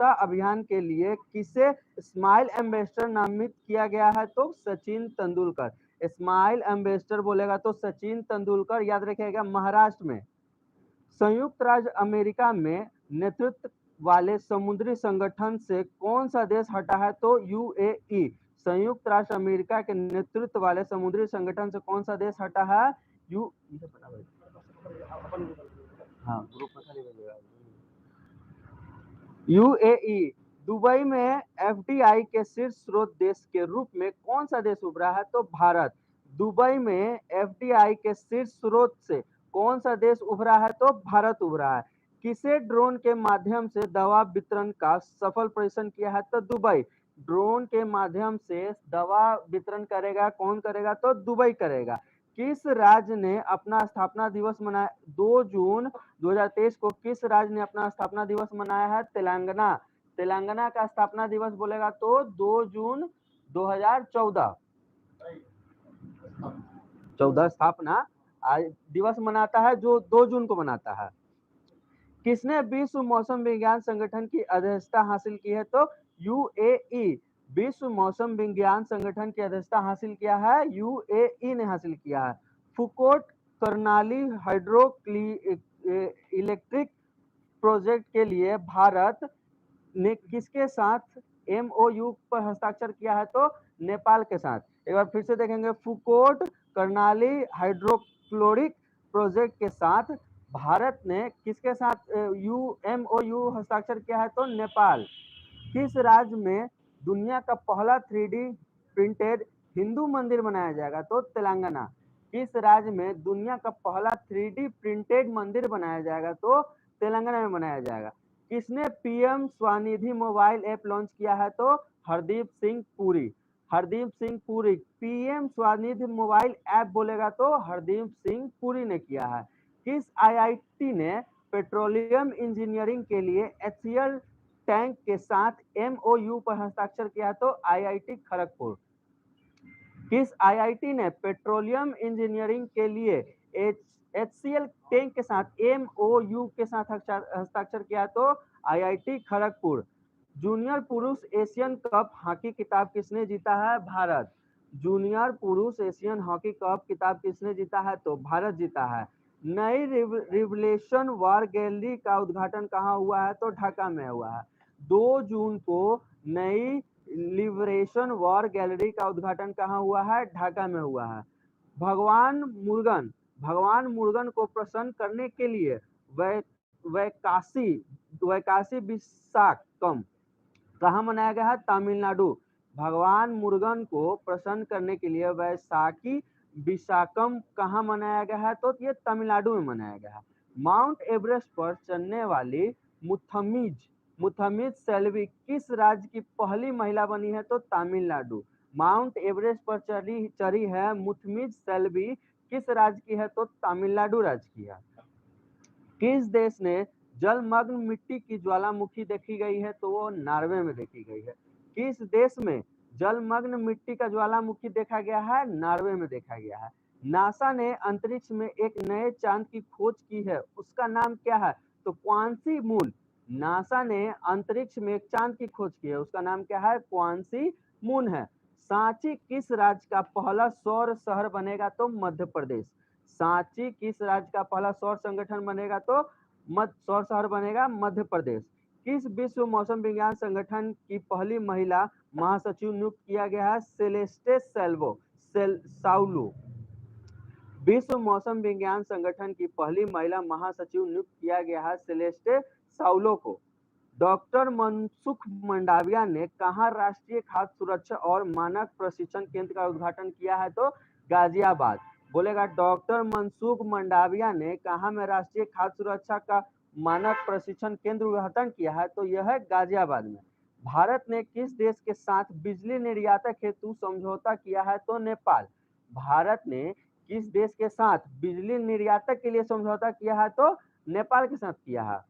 स्वच्छता अभियान के लिए किसे स्माइल एम्बेसडर नामित किया गया है? तो सचिन तेंदुलकर। स्माइल एम्बेसडर बोलेगा तो सचिन तेंदुलकर, याद रखिएगा, महाराष्ट्र में। संयुक्त राज्य अमेरिका में नेतृत्व वाले समुद्री संगठन से कौन सा देश हटा है? तो यूएई। संयुक्त राष्ट्र अमेरिका के नेतृत्व वाले समुद्री संगठन से कौन सा देश हटा है? हाँ, ग्रुप में खाली भेजेगा। यूएई। दुबई में एफडीआई के शीर्ष स्रोत देश के रूप में कौन सा देश उभरा है? तो भारत। दुबई में एफडीआई के शीर्ष स्रोत से कौन सा देश उभरा है? तो भारत उभरा है। किसे ड्रोन के माध्यम से दवा वितरण का सफल परीक्षण किया है? तो दुबई। ड्रोन के माध्यम से दवा वितरण करेगा कौन करेगा? तो दुबई करेगा। किस राज्य ने अपना स्थापना दिवस मनाया? 2 जून 2023 को किस राज्य ने अपना स्थापना दिवस मनाया है? तेलंगाना। तेलंगाना का स्थापना दिवस बोलेगा तो 2 जून 2014। 14 स्थापना दिवस मनाता है, जो 2 जून को मनाता है। किसने विश्व मौसम विज्ञान संगठन की अध्यक्षता हासिल की है? तो यूएई। विश्व मौसम विज्ञान संगठन की अध्यक्षता हासिल किया है, यूएई ने हासिल किया है। Phukot Karnali hydro electric project के लिए भारत ने किसके साथ एमओयू पर हस्ताक्षर किया है? तो नेपाल के साथ। एक बार फिर से देखेंगे, फुकोट कर्नाली हाइड्रोक्लोरिक प्रोजेक्ट के साथ भारत ने किसके साथ एमओयू हस्ताक्षर किया है? तो नेपाल। किस राज्य में दुनिया का पहला 3D प्रिंटेड हिंदू मंदिर बनाया जाएगा? तो तेलंगाना। किस राज्य में दुनिया का पहला 3D प्रिंटेड मंदिर बनाया जाएगा? तो तेलंगाना में बनाया जाएगा। किसने PM Svanidhi mobile app launch किया है? तो Hardeep Singh Puri. Hardeep Singh Puri. PM Svanidhi mobile app बोलेगा तो हरदीप सिंह पुरी ने किया है। किस आईआईटी ने पेट्रोलियम इंजीनियरिंग के लिए HCl टैंक के साथ एमओयू पर हस्ताक्षर किया? तो आईआईटी खड़गपुर। किस आईआईटी ने पेट्रोलियम इंजीनियरिंग के लिए HCl टैंक के साथ एमओयू के साथ हस्ताक्षर किया? तो आईआईटी खड़गपुर। जूनियर पुरुष एशियन कप हॉकी खिताब किसने जीता है? भारत। जूनियर पुरुष एशियन हॉकी कप खिताब किसने जीता है? तो भारत जीता है। नई रिवलेशन वॉर गैलरी का उद्घाटन कहाँ हुआ है? तो ढाका में हुआ है। 2 जून को नई लिबरेशन वॉर गैलरी का उद्घाटन कहाँ हुआ है? ढाका में हुआ है। भगवान मुर्गन को प्रसन्न करने के लिए वैकासी विशाखम कहाँ मनाया गया है? तमिलनाडु। भगवान मुर्गन को प्रसन्न करने के लिए वैशाखी विशाखम कहाँ मनाया गया है? तो ये तमिलनाडु में मनाया गया है। माउंट एवरेस्ट पर चढ़ने वाली मुथम्मिज सेल्वी किस राज्य की पहली महिला बनी है? तो तमिलनाडु। माउंट एवरेस्ट पर चढ़ी है मुथम्मिज सेल्वी, किस राज्य की है? तो तमिलनाडु राज्य की है। किस देश ने जलमग्न मिट्टी की ज्वालामुखी देखी गई है? तो वो नॉर्वे में देखी गई है। किस देश में जलमग्न मिट्टी का ज्वालामुखी देखा गया है? नॉर्वे में देखा गया है। नासा ने अंतरिक्ष में एक नए चांद की खोज की है, उसका नाम क्या है? तो क्वांसी मून। नासा ने अंतरिक्ष में एक चांद की खोज की है, उसका नाम क्या है? क्वांसी मून है। सांची किस राज्य का पहला सौर शहर बनेगा? तो मध्य प्रदेश। सांची किस राज्य का पहला सौर संगठन बनेगा? तो सौर शहर बनेगा मध्य प्रदेश। किस विश्व मौसम विज्ञान संगठन की पहली महिला महासचिव नियुक्त किया गया है? सेलेस्टे साउलू। विश्व मौसम विज्ञान संगठन की पहली महिला महासचिव नियुक्त किया गया है सेलेस्टे साउलो को। डॉक्टर मनसुख मंडाविया ने कहाँ राष्ट्रीय खाद्य सुरक्षा और मानक प्रशिक्षण केंद्र का उद्घाटन किया है? तो गाजियाबाद। बोलेगा डॉक्टर मनसुख मंडाविया ने कहाँ में राष्ट्रीय खाद्य सुरक्षा का मानक प्रशिक्षण केंद्र उद्घाटन किया है? तो यह है गाजियाबाद में। भारत ने किस देश के साथ बिजली निर्यातक हेतु समझौता किया है? तो नेपाल। भारत ने किस देश के साथ बिजली निर्यातक के लिए समझौता किया है? तो नेपाल के साथ किया है।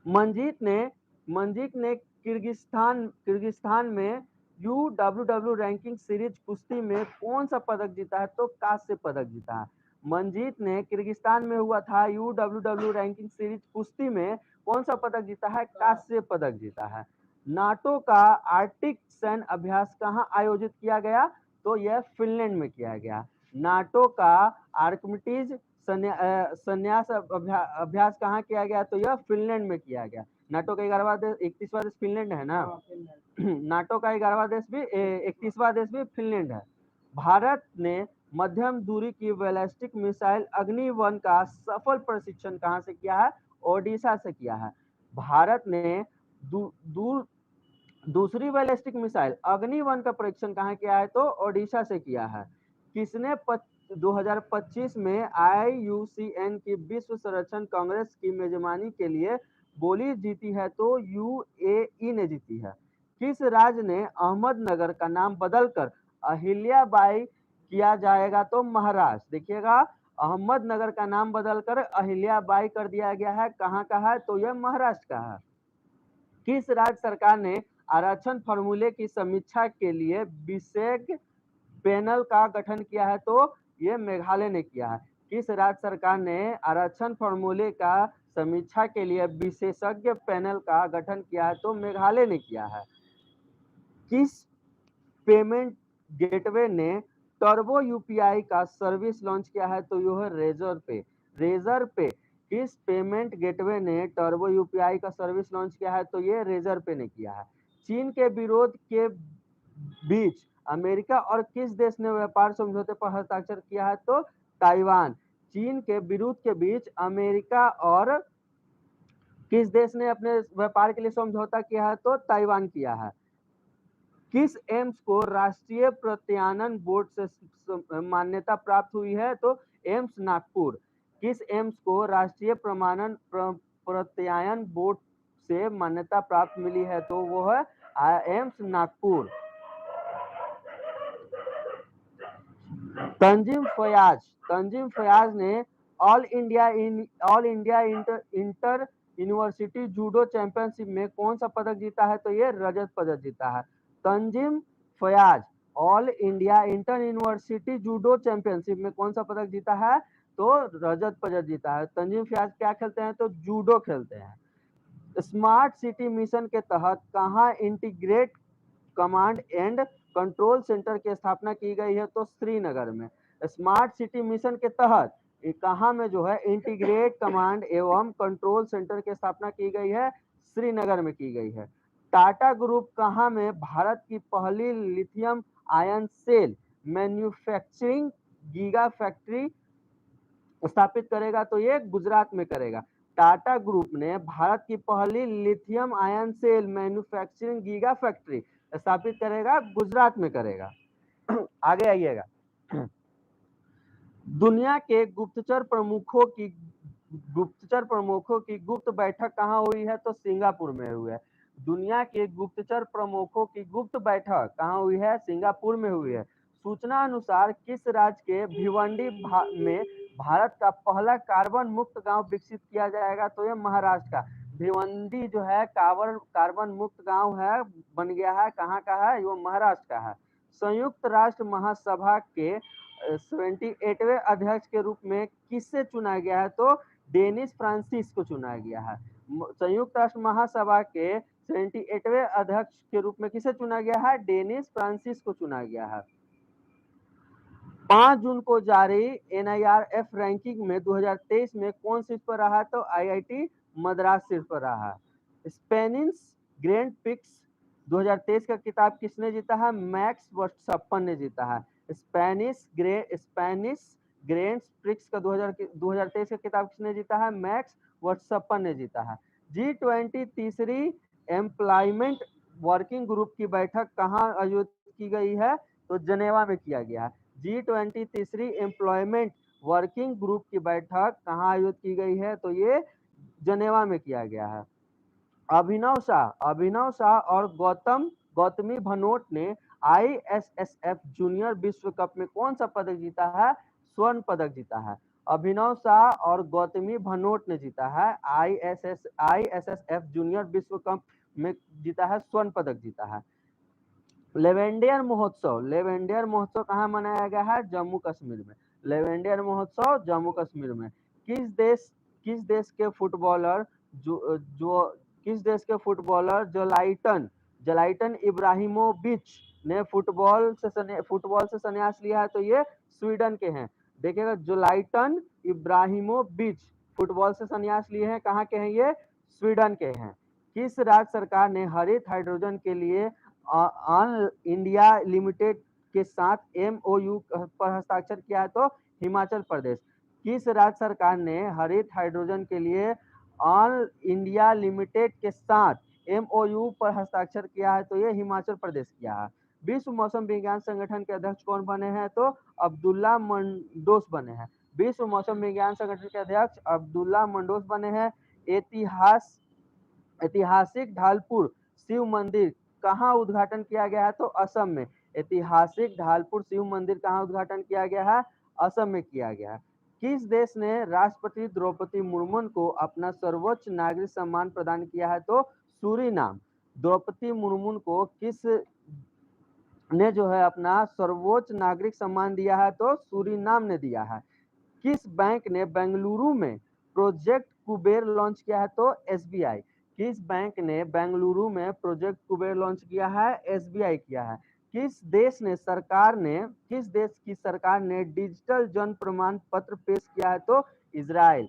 मंजीत ने किर्गिस्तान में UWW रैंकिंग सीरीज कुश्ती में कौन सा पदक जीता है? तो कांस्य पदक जीता है। मंजीत ने किर्गिस्तान में हुआ था UWW रैंकिंग सीरीज कुश्ती में कौन सा पदक जीता है? कांस्य पदक जीता है। नाटो का आर्कटिक सैन्य अभ्यास कहाँ आयोजित किया गया? तो यह फिनलैंड में किया गया। नाटो का आर्कमिटीज संन्यास अभ्यास कहाँ किया गया? तो यह फिनलैंड में किया गया। नाटो का 11वां देश 31वां देश फिनलैंड है ना। नाटो का 11वां देश भी 31वां देश भी फिनलैंड है। भारत ने मध्यम दूरी की बैलिस्टिक मिसाइल अग्नि-1 का सफल परीक्षण कहां से किया है? ओडिशा से किया है। भारत ने दूसरी बैलिस्टिक मिसाइल अग्नि-1 का परीक्षण कहां किया है? तो ओडिशा से किया है। किसने 2025 में IUCN की विश्व संरक्षण कांग्रेस की मेजबानी के लिए बोली जीती है? तो UAE ने जीती है। किस राज्य ने अहमदनगर का नाम बदलकर अहिल्याबाई किया जाएगा? तो महाराष्ट्र। देखिएगा, अहमदनगर का नाम बदलकर अहिल्याबाई कर दिया गया है। कहाँ का है? तो यह महाराष्ट्र का है। किस राज्य सरकार ने आरक्षण फॉर्मूले की समीक्षा के लिए विशेषज्ञ पैनल का गठन किया है? तो ये मेघालय ने किया है। किस राज्य सरकार ने आरक्षण फॉर्मूले का समीक्षा के लिए विशेषज्ञ पैनल का गठन किया है? तो मेघालय ने किया है। किस पेमेंट गेटवे ने टर्बो यूपीआई का सर्विस लॉन्च किया है? तो यह है रेजर पे। रेजर पे किस पेमेंट गेटवे ने टर्बो यूपीआई का सर्विस लॉन्च किया है? तो ये रेजर पे ने किया है। चीन के विरोध के बीच अमेरिका और किस देश ने व्यापार समझौते पर हस्ताक्षर किया है? तो ताइवान। चीन के विरोध के बीच अमेरिका और किस देश ने अपने व्यापार के लिए समझौता किया है? तो ताइवान किया है। किस एम्स को राष्ट्रीय प्रत्यायन बोर्ड से मान्यता प्राप्त हुई है? तो एम्स नागपुर। किस एम्स को राष्ट्रीय प्रत्यायन बोर्ड से मान्यता प्राप्त मिली है? तो वो है एम्स नागपुर। तंजीम फयाज ने all India inter university judo championship में कौन सा पदक जीता है? तो ये रजत पदक जीता है। Tanzim Fayaz all India inter university judo championship में कौन सा पदक जीता है? तो रजत पदक जीता है। तंजीम फयाज क्या खेलते हैं? तो जूडो खेलते हैं। स्मार्ट सिटी मिशन के तहत कहाँ integrate command and control centre की स्थापना की गई है? तो श्रीनगर में। स्मार्ट सिटी मिशन के तहत कहाँ में जो है इंटीग्रेट कमांड एवं कंट्रोल सेंटर की स्थापना की गई है? श्रीनगर में की गई है। टाटा ग्रुप कहाँ में भारत की पहली lithium ion cell manufacturing giga factory स्थापित करेगा? तो ये गुजरात में करेगा। टाटा ग्रुप ने भारत की पहली lithium ion cell manufacturing giga factory स्थापित करेगा, गुजरात में करेगा। आगे आइएगा। दुनिया के गुप्तचर प्रमुखों की गुप्त बैठक कहाँ हुई है? तो सिंगापुर में हुई है। दुनिया के गुप्तचर प्रमुखों की गुप्त बैठक कहाँ हुई है? सिंगापुर में हुई है। सूचना अनुसार किस राज्य के भिवंडी में भारत का पहला कार्बन मुक्त गांव विकसित किया जाएगा? तो यह महाराष्ट्र का भिवंडी जो है कार्बन मुक्त गांव है, बन गया है। कहाँ का है? वो महाराष्ट्र का है। संयुक्त राष्ट्र महासभा के 78वें अध्यक्ष के रूप में किससे चुना गया है? तो डेनिस फ्रांसिस को चुना गया है। संयुक्त राष्ट्र महासभा के 78वें अध्यक्ष के रूप में किसे चुना गया है? डेनिस फ्रांसिस को चुना गया है। 5 जून को जारी NIRF रैंकिंग में 2023 में कौन शीर्ष पर रहा? तो IIT मद्रास शीर्ष पर रहा। स्पेनिश ग्रैंड प्रिक्स 2023 का किताब किसने जीता है? मैक्स वर्स्टैपन ने जीता है। स्पेनिश ग्रैंड प्रिक्स का 2023 का किताब किसने जीता है? मैक्स वर्स्टैपन ने जीता है। G20 तीसरी एम्प्लॉयमेंट वर्किंग ग्रुप की बैठक कहाँ आयोजित की गई है? तो जनेवा में किया गया है। G20 तीसरी एम्प्लॉयमेंट वर्किंग ग्रुप की बैठक कहाँ आयोजित की गई है? तो ये जनेवा में किया गया है। अभिनव शाह और गौतमी भनोट ने ISSF जूनियर विश्व कप में कौन सा पदक जीता है? स्वर्ण पदक जीता है। अभिनव शाह और गौतमी भनोट ने जीता है ISSF जूनियर विश्व कप में जीता है, स्वर्ण पदक जीता है। लेवेंडियर महोत्सव कहाँ मनाया गया है? जम्मू कश्मीर में। लेवेंडियर महोत्सव जम्मू कश्मीर में। किस देश के फुटबॉलर जो किस देश के फुटबॉलर जलाइटन इब्राहिमोविच ने फुटबॉल से संन्यास लिया है? तो ये स्वीडन के हैं। देखिएगा, जोलाइटन इब्राहिमोविच फुटबॉल से संन्यास लिए हैं। कहाँ के हैं ये? स्वीडन के हैं। किस राज्य सरकार ने हरित हाइड्रोजन के लिए ऑन इंडिया लिमिटेड के साथ एमओयू पर हस्ताक्षर किया है? तो हिमाचल प्रदेश। किस राज्य सरकार ने हरित हाइड्रोजन के लिए ऑल इंडिया लिमिटेड के साथ एमओयू पर हस्ताक्षर किया है? तो ये हिमाचल प्रदेश किया है। विश्व मौसम विज्ञान संगठन के अध्यक्ष कौन बने हैं? तो अब्दुल्ला मंडोस बने हैं। विश्व मौसम विज्ञान संगठन के अध्यक्ष अब्दुल्ला मंडोस बने हैं। ऐतिहासिक ढालपुर शिव मंदिर कहाँ उद्घाटन किया गया है? तो असम में। ऐतिहासिक ढालपुर शिव मंदिर कहाँ उद्घाटन किया गया है? असम में किया गया है। किस देश ने राष्ट्रपति द्रौपदी मुर्मू को अपना सर्वोच्च नागरिक सम्मान प्रदान किया है? तो सूरीनाम। द्रौपदी मुर्मू को किस ने जो है अपना सर्वोच्च नागरिक सम्मान दिया है? तो सूरीनाम ने दिया है। किस बैंक ने बेंगलुरु में प्रोजेक्ट कुबेर लॉन्च किया है? तो एसबीआई। किस बैंक ने बेंगलुरु में प्रोजेक्ट कुबेर लॉन्च किया है? एसबीआई किया है। किस देश की सरकार ने डिजिटल जन्म प्रमाण पत्र पेश किया है? तो इजराइल।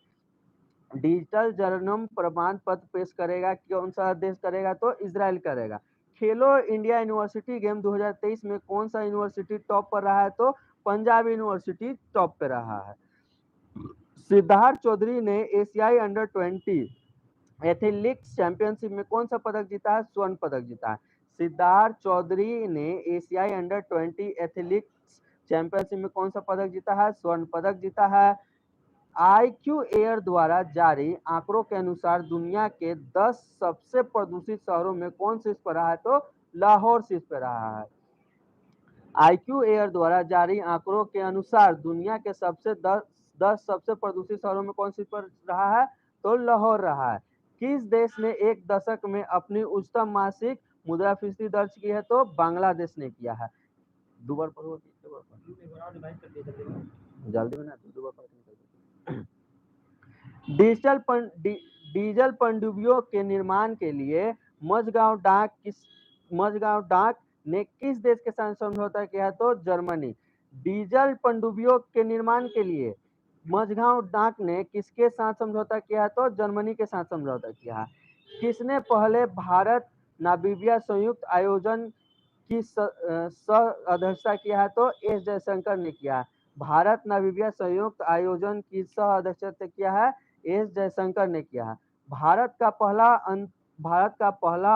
डिजिटल जन्म प्रमाण पत्र पेश करेगा कौन सा देश करेगा? तो इजराइल करेगा। खेलो इंडिया यूनिवर्सिटी गेम 2023 में कौन सा यूनिवर्सिटी टॉप पर रहा है? तो पंजाब यूनिवर्सिटी टॉप पे रहा है। सिद्धार्थ चौधरी ने एशियाई अंडर 20 एथलेटिक्स चैंपियनशिप में कौन सा पदक जीता है? स्वर्ण पदक जीता है। सिद्धार्थ चौधरी ने एशियाई अंडर 20 एथलेटिक्स चैंपियनशिप में कौन सा पदक जीता है? स्वर्ण पदक जीता है। IQ एयर द्वारा जारी आंकड़ों के अनुसार दुनिया के 10 सबसे प्रदूषित शहरों में कौन शीर्ष पर रहा है? तो लाहौर शीर्ष पर रहा है। IQ एयर द्वारा जारी आंकड़ों के अनुसार दुनिया के 10 सबसे प्रदूषित शहरों में कौन शीर्ष पर रहा है? तो लाहौर रहा है। किस देश ने एक दशक में अपनी उच्चतम मासिक मुद्रास्फीति दर्ज की है? तो बांग्लादेश ने किया है। दोबारा पढ़ो, जल्दी बना डीजल पनडुब्बियों के निर्माण के लिए मझगांव डाक ने किस देश के साथ समझौता किया है? तो जर्मनी। डीजल पनडुब्बियों के निर्माण के लिए मझगांव डाक ने किसके साथ समझौता किया है? तो जर्मनी के साथ समझौता किया है। किसने पहले भारत नामीबिया संयुक्त आयोजन की सह अध्यक्षता किया है? तो एस जयशंकर ने किया है। भारत नामीबिया संयुक्त आयोजन की सह अध्यक्षता किया है? एस जयशंकर ने किया है। भारत का पहला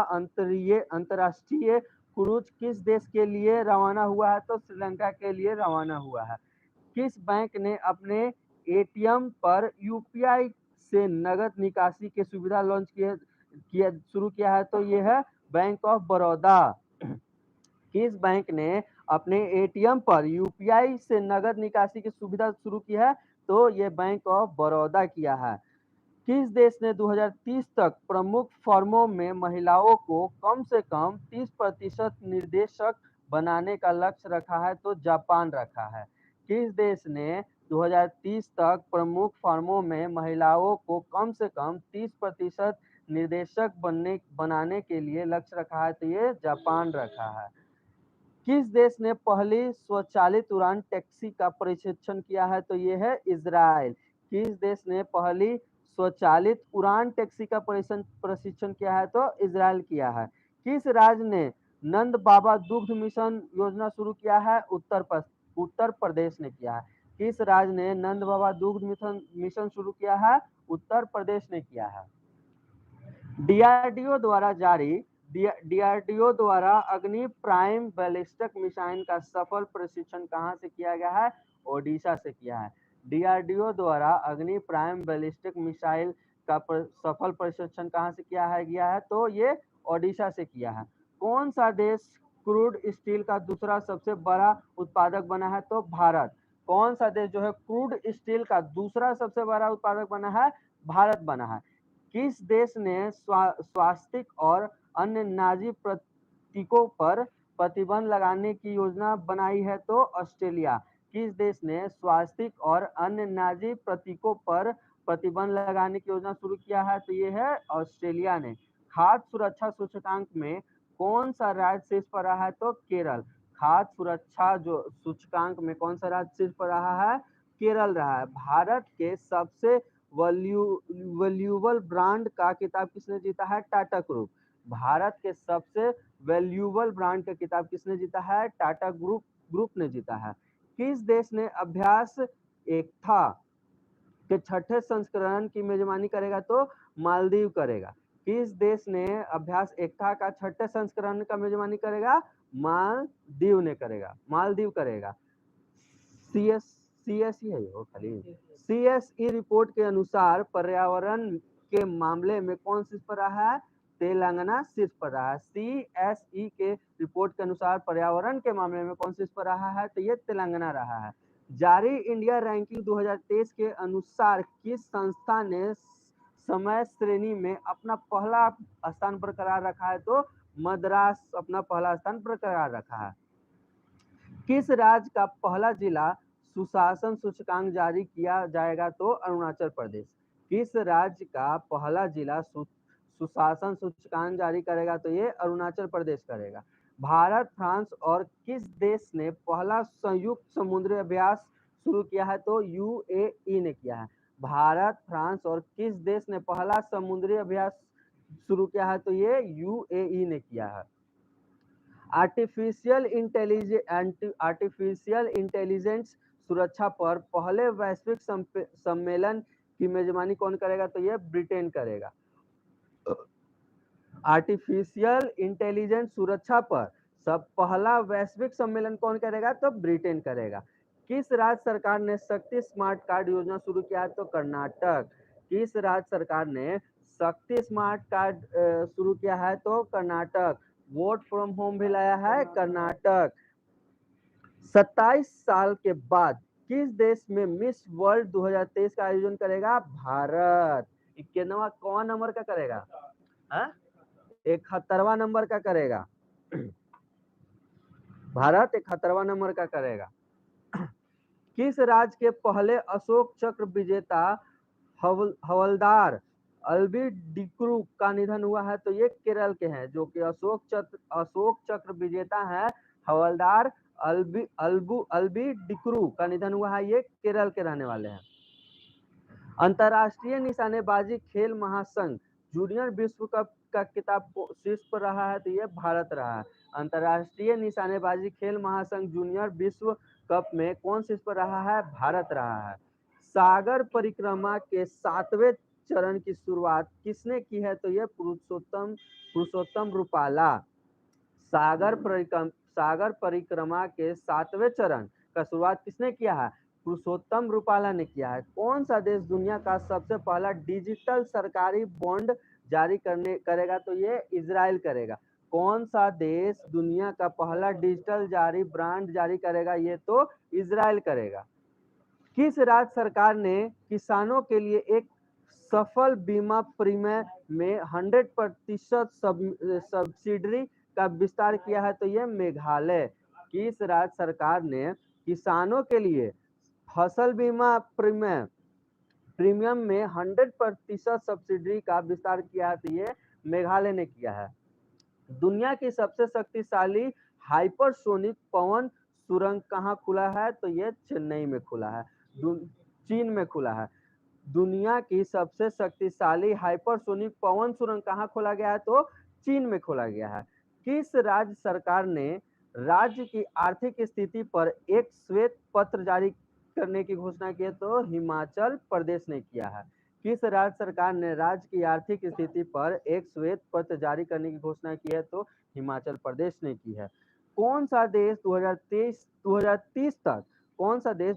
अंतरराष्ट्रीय क्रूज किस देश के लिए रवाना हुआ है? तो श्रीलंका के लिए रवाना हुआ है। किस बैंक ने अपने एटीएम पर यूपीआई से नगद निकासी की सुविधा लॉन्च शुरू किया है? तो यह है बैंक ऑफ बड़ौदा। किस बैंक ने अपने एटीएम पर यूपीआई से नगद निकासी की सुविधा शुरू की है? तो ये बैंक ऑफ बड़ौदा किया है। किस देश ने 2030 तक प्रमुख फर्मों में महिलाओं को कम से कम 30% निर्देशक बनाने का लक्ष्य रखा है? तो जापान रखा है। किस देश ने 2030 तक प्रमुख फर्मों में महिलाओं को कम से कम 30% निर्देशक बनाने के लिए लक्ष्य रखा है? तो ये जापान रखा है। किस देश ने पहली स्वचालित उड़ान टैक्सी का प्रशिक्षण किया है? तो ये है इजराइल। किस देश ने पहली स्वचालित उड़ान टैक्सी का प्रशिक्षण किया है? तो इजराइल किया है। किस राज्य ने नंद बाबा दुग्ध मिशन योजना शुरू किया है? उत्तर प्रदेश ने किया है। किस राज्य ने नंद बाबा दुग्ध मिशन शुरू किया है? उत्तर प्रदेश ने किया है। डीआरडीओ द्वारा अग्नि प्राइम बैलिस्टिक मिसाइल का सफल प्रशिक्षण कहां से किया गया है? ओडिशा से किया है। डीआरडीओ द्वारा अग्नि प्राइम बैलिस्टिक मिसाइल का सफल प्रशिक्षण कहां से किया गया है? तो ये ओडिशा से किया है। कौन सा देश क्रूड स्टील का दूसरा सबसे बड़ा उत्पादक बना है? तो भारत। कौन सा देश जो है क्रूड स्टील का दूसरा सबसे बड़ा उत्पादक बना है? भारत बना है। किस देश ने स्वास्तिक और अन्य नाजी प्रतीकों पर प्रतिबंध लगाने की योजना बनाई है? तो ऑस्ट्रेलिया। किस देश ने स्वास्तिक और अन्य नाजी प्रतीकों पर प्रतिबंध लगाने की योजना शुरू किया है? तो ये है ऑस्ट्रेलिया ने। खाद्य सुरक्षा सूचकांक में कौन सा राज्य शीर्ष पर रहा है? तो केरल। खाद्य सुरक्षा जो सूचकांक में कौन सा राज्य शीर्ष पर रहा है? केरल रहा है। भारत के सबसे वैल्यूएबल ब्रांड का खिताब किसने जीता है? टाटा ग्रुप। भारत के सबसे वैल्यूएबल ब्रांड का खिताब किसने जीता है? टाटा ग्रुप ने जीता है। किस देश ने अभ्यास एकता के छठे संस्करण की मेजबानी करेगा? तो मालदीव करेगा। किस देश ने अभ्यास एकता का छठे संस्करण का मेजबानी करेगा? मालदीव ने करेगा, मालदीव करेगा। सीएसई है वो खाली। सीएसई रिपोर्ट के अनुसार पर्यावरण के मामले में कौन शीर्ष पर रहा है? तेलंगाना शीर्ष पर रहा है। सीएसई के रिपोर्ट के अनुसार पर्यावरण के मामले में कौन शीर्ष पर रहा है? तो ये तेलंगाना रहा है। जारी इंडिया रैंकिंग 2023 के अनुसार किस संस्था ने समय श्रेणी में अपना पहला स्थान बरकरार रखा है? तो मद्रास अपना पहला स्थान बरकरार रखा है। किस राज्य का पहला जिला सुशासन सूचकांक जारी किया जाएगा? तो अरुणाचल प्रदेश। किस राज्य का पहला जिला सुशासन सूचकांक जारी करेगा? तो ये अरुणाचल प्रदेश करेगा। भारत, फ्रांस और किस देश ने पहला संयुक्त समुद्री अभ्यास शुरू किया है? तो यूएई ने किया है। भारत, फ्रांस और किस देश ने पहला समुद्री अभ्यास शुरू किया है? तो ये यूएई ने किया है। आर्टिफिशियल इंटेलिजेंस सुरक्षा पर पहले वैश्विक सम्मेलन की मेजबानी कौन करेगा? तो ये ब्रिटेन करेगा। आर्टिफिशियल इंटेलिजेंस सुरक्षा पर सब पहला वैश्विक सम्मेलन कौन करेगा? तो ब्रिटेन करेगा। किस राज्य सरकार ने शक्ति स्मार्ट कार्ड योजना शुरू किया? तो कर्नाटक। किस राज्य सरकार ने शक्ति स्मार्ट कार्ड शुरू किया है? तो कर्नाटक। वोट फ्रॉम होम भी लाया है कर्नाटक। 27 साल के बाद किस देश में मिस वर्ल्ड 2023 का आयोजन करेगा? भारत। 91वां नंबर का करेगा? 71वां नंबर का करेगा। भारत 71वां नंबर का करेगा। किस राज्य के पहले अशोक चक्र विजेता हवलदार अल्बी डिक्रू का निधन हुआ है? तो ये केरल के हैं, जो कि अशोक चक्र विजेता है हवलदार अल्बी डिक्रू का निधन हुआ है। ये केरल के रहने वाले हैं। अंतरराष्ट्रीय निशानेबाजी खेल महासंघ जूनियर विश्व कप का खिताब शीर्ष पर रहा है? तो ये भारत रहा है। अंतरराष्ट्रीय निशानेबाजी खेल महासंघ जूनियर विश्व कप में कौन शीर्ष पर रहा है? भारत रहा है। सागर परिक्रमा के 7वें चरण की शुरुआत किसने की है? तो ये पुरुषोत्तम रूपाला। सागर परिक्रमा के 7वें चरण का शुरुआत किसने किया है? पुरुषोत्तम रूपाला ने किया है। कौन सा देश दुनिया का सबसे पहला डिजिटल सरकारी बॉन्ड जारी करेगा? तो ये इजराइल करेगा। कौन सा देश दुनिया का पहला डिजिटल बॉन्ड जारी करेगा? ये तो इजराइल करेगा। किस राज्य सरकार ने किसानों के लिए एक सफल बीमा प्रीमियम में 100% सब्सिडी का विस्तार किया है? तो ये मेघालय। किस राज्य सरकार ने किसानों के लिए फसल बीमा प्रीमियम में 100% सब्सिडी का विस्तार किया है? तो ये मेघालय ने किया है। दुनिया की सबसे शक्तिशाली हाइपरसोनिक पवन सुरंग कहाँ खुला है? तो ये चेन्नई में खुला है, चीन में खुला है। दुनिया की सबसे शक्तिशाली हाइपरसोनिक पवन सुरंग कहाँ खोला गया है? तो चीन में खोला गया है। किस राज्य सरकार ने राज्य की आर्थिक स्थिति पर एक श्वेत पत्र जारी करने की घोषणा की है? तो हिमाचल प्रदेश ने किया है। किस राज्य सरकार ने राज्य की आर्थिक स्थिति पर एक श्वेत पत्र जारी करने की घोषणा की है? तो हिमाचल प्रदेश ने की है। कौन सा देश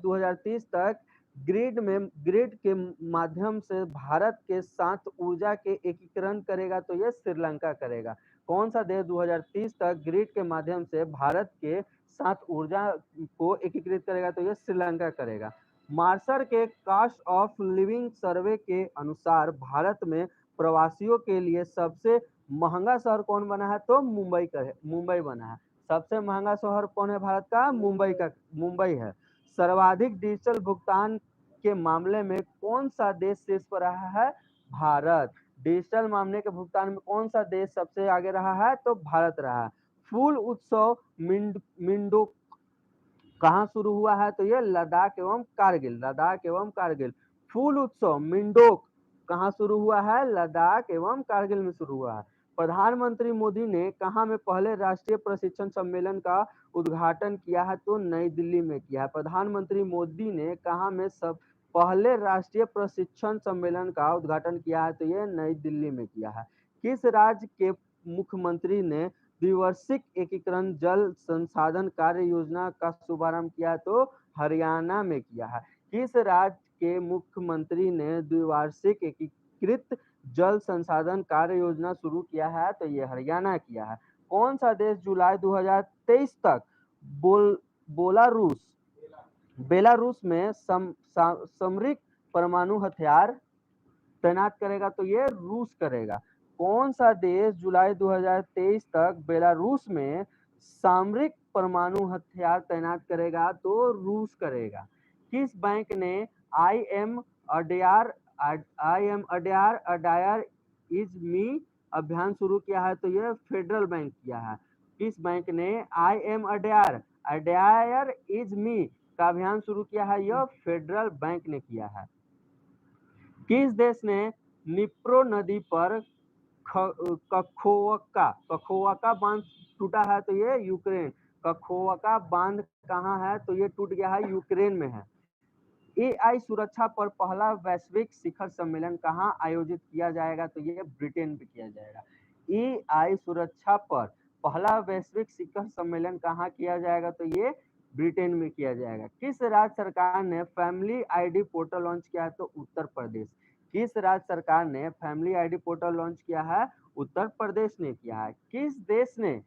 2030 तक ग्रिड के माध्यम से भारत के साथ ऊर्जा के एकीकरण करेगा? तो ये श्रीलंका करेगा। कौन सा देश 2030 तक ग्रिड के माध्यम से भारत के साथ ऊर्जा को एकीकृत करेगा? तो ये श्रीलंका करेगा। मार्शल के कॉस्ट ऑफ लिविंग सर्वे के अनुसार भारत में प्रवासियों के लिए सबसे महंगा शहर कौन बना है? तो मुंबई बना है। सबसे महंगा शहर कौन है भारत का? मुंबई है। सर्वाधिक डिजिटल भुगतान के मामले में कौन सा देश शीर्ष पर रहा है? भारत। डिजिटल मामले के भुगतान में कौन सा देश सबसे आगे रहा है? तो भारत रहा है। फूल उत्सव मिंडो कहाँ शुरू हुआ है? तो ये लद्दाख एवं कारगिल, लद्दाख एवं कारगिल। फूल उत्सव मिंडोक कहाँ शुरू हुआ है? लद्दाख एवं कारगिल में शुरू हुआ है। प्रधानमंत्री मोदी ने कहाँ में पहले राष्ट्रीय प्रशिक्षण सम्मेलन का उद्घाटन किया है? तो नई दिल्ली में किया है। प्रधानमंत्री मोदी ने कहाँ में सब पहले राष्ट्रीय प्रशिक्षण सम्मेलन का उद्घाटन किया है? तो ये नई दिल्ली में किया है। किस राज्य के मुख्यमंत्री ने द्विवार्षिक एकीकरण जल संसाधन कार्य योजना का शुभारंभ किया? तो हरियाणा में किया है। किस राज्य के मुख्यमंत्री ने द्विवार्षिक एकीकृत जल संसाधन कार्य योजना शुरू किया है? तो ये हरियाणा किया है। कौन सा देश जुलाई 2023 तक बेलारूस में सामरिक परमाणु हथियार तैनात करेगा? तो ये रूस करेगा। कौन सा देश जुलाई 2023 तक बेलारूस में सामरिक परमाणु हथियार तैनात करेगा? तो रूस करेगा। किस बैंक ने I am Adair is me अभियान शुरू किया है? तो ये फेडरल बैंक किया है। किस बैंक ने I am Adair is me का अभियान शुरू किया है? यह फेडरल बैंक ने किया है। किस देश ने निप्रो नदी पर कखोवका बांध टूटा है? तो ये यूक्रेन। कखोवका बांध कहाँ है? तो ये टूट गया है, यूक्रेन में है। एआई सुरक्षा पर पहला वैश्विक शिखर सम्मेलन कहाँ आयोजित किया जाएगा? तो ये ब्रिटेन में किया जाएगा। एआई सुरक्षा पर पहला वैश्विक शिखर सम्मेलन कहाँ किया जाएगा? तो ये ब्रिटेन में किया जाएगा। किस राज्य सरकार ने फैमिली आईडी पोर्टल लॉन्च किया है? तो उत्तर प्रदेश। किस राज्य सरकार ने फैमिली आईडी पोर्टल लॉन्च किया है? उत्तर प्रदेश ने किया है। किस देश ने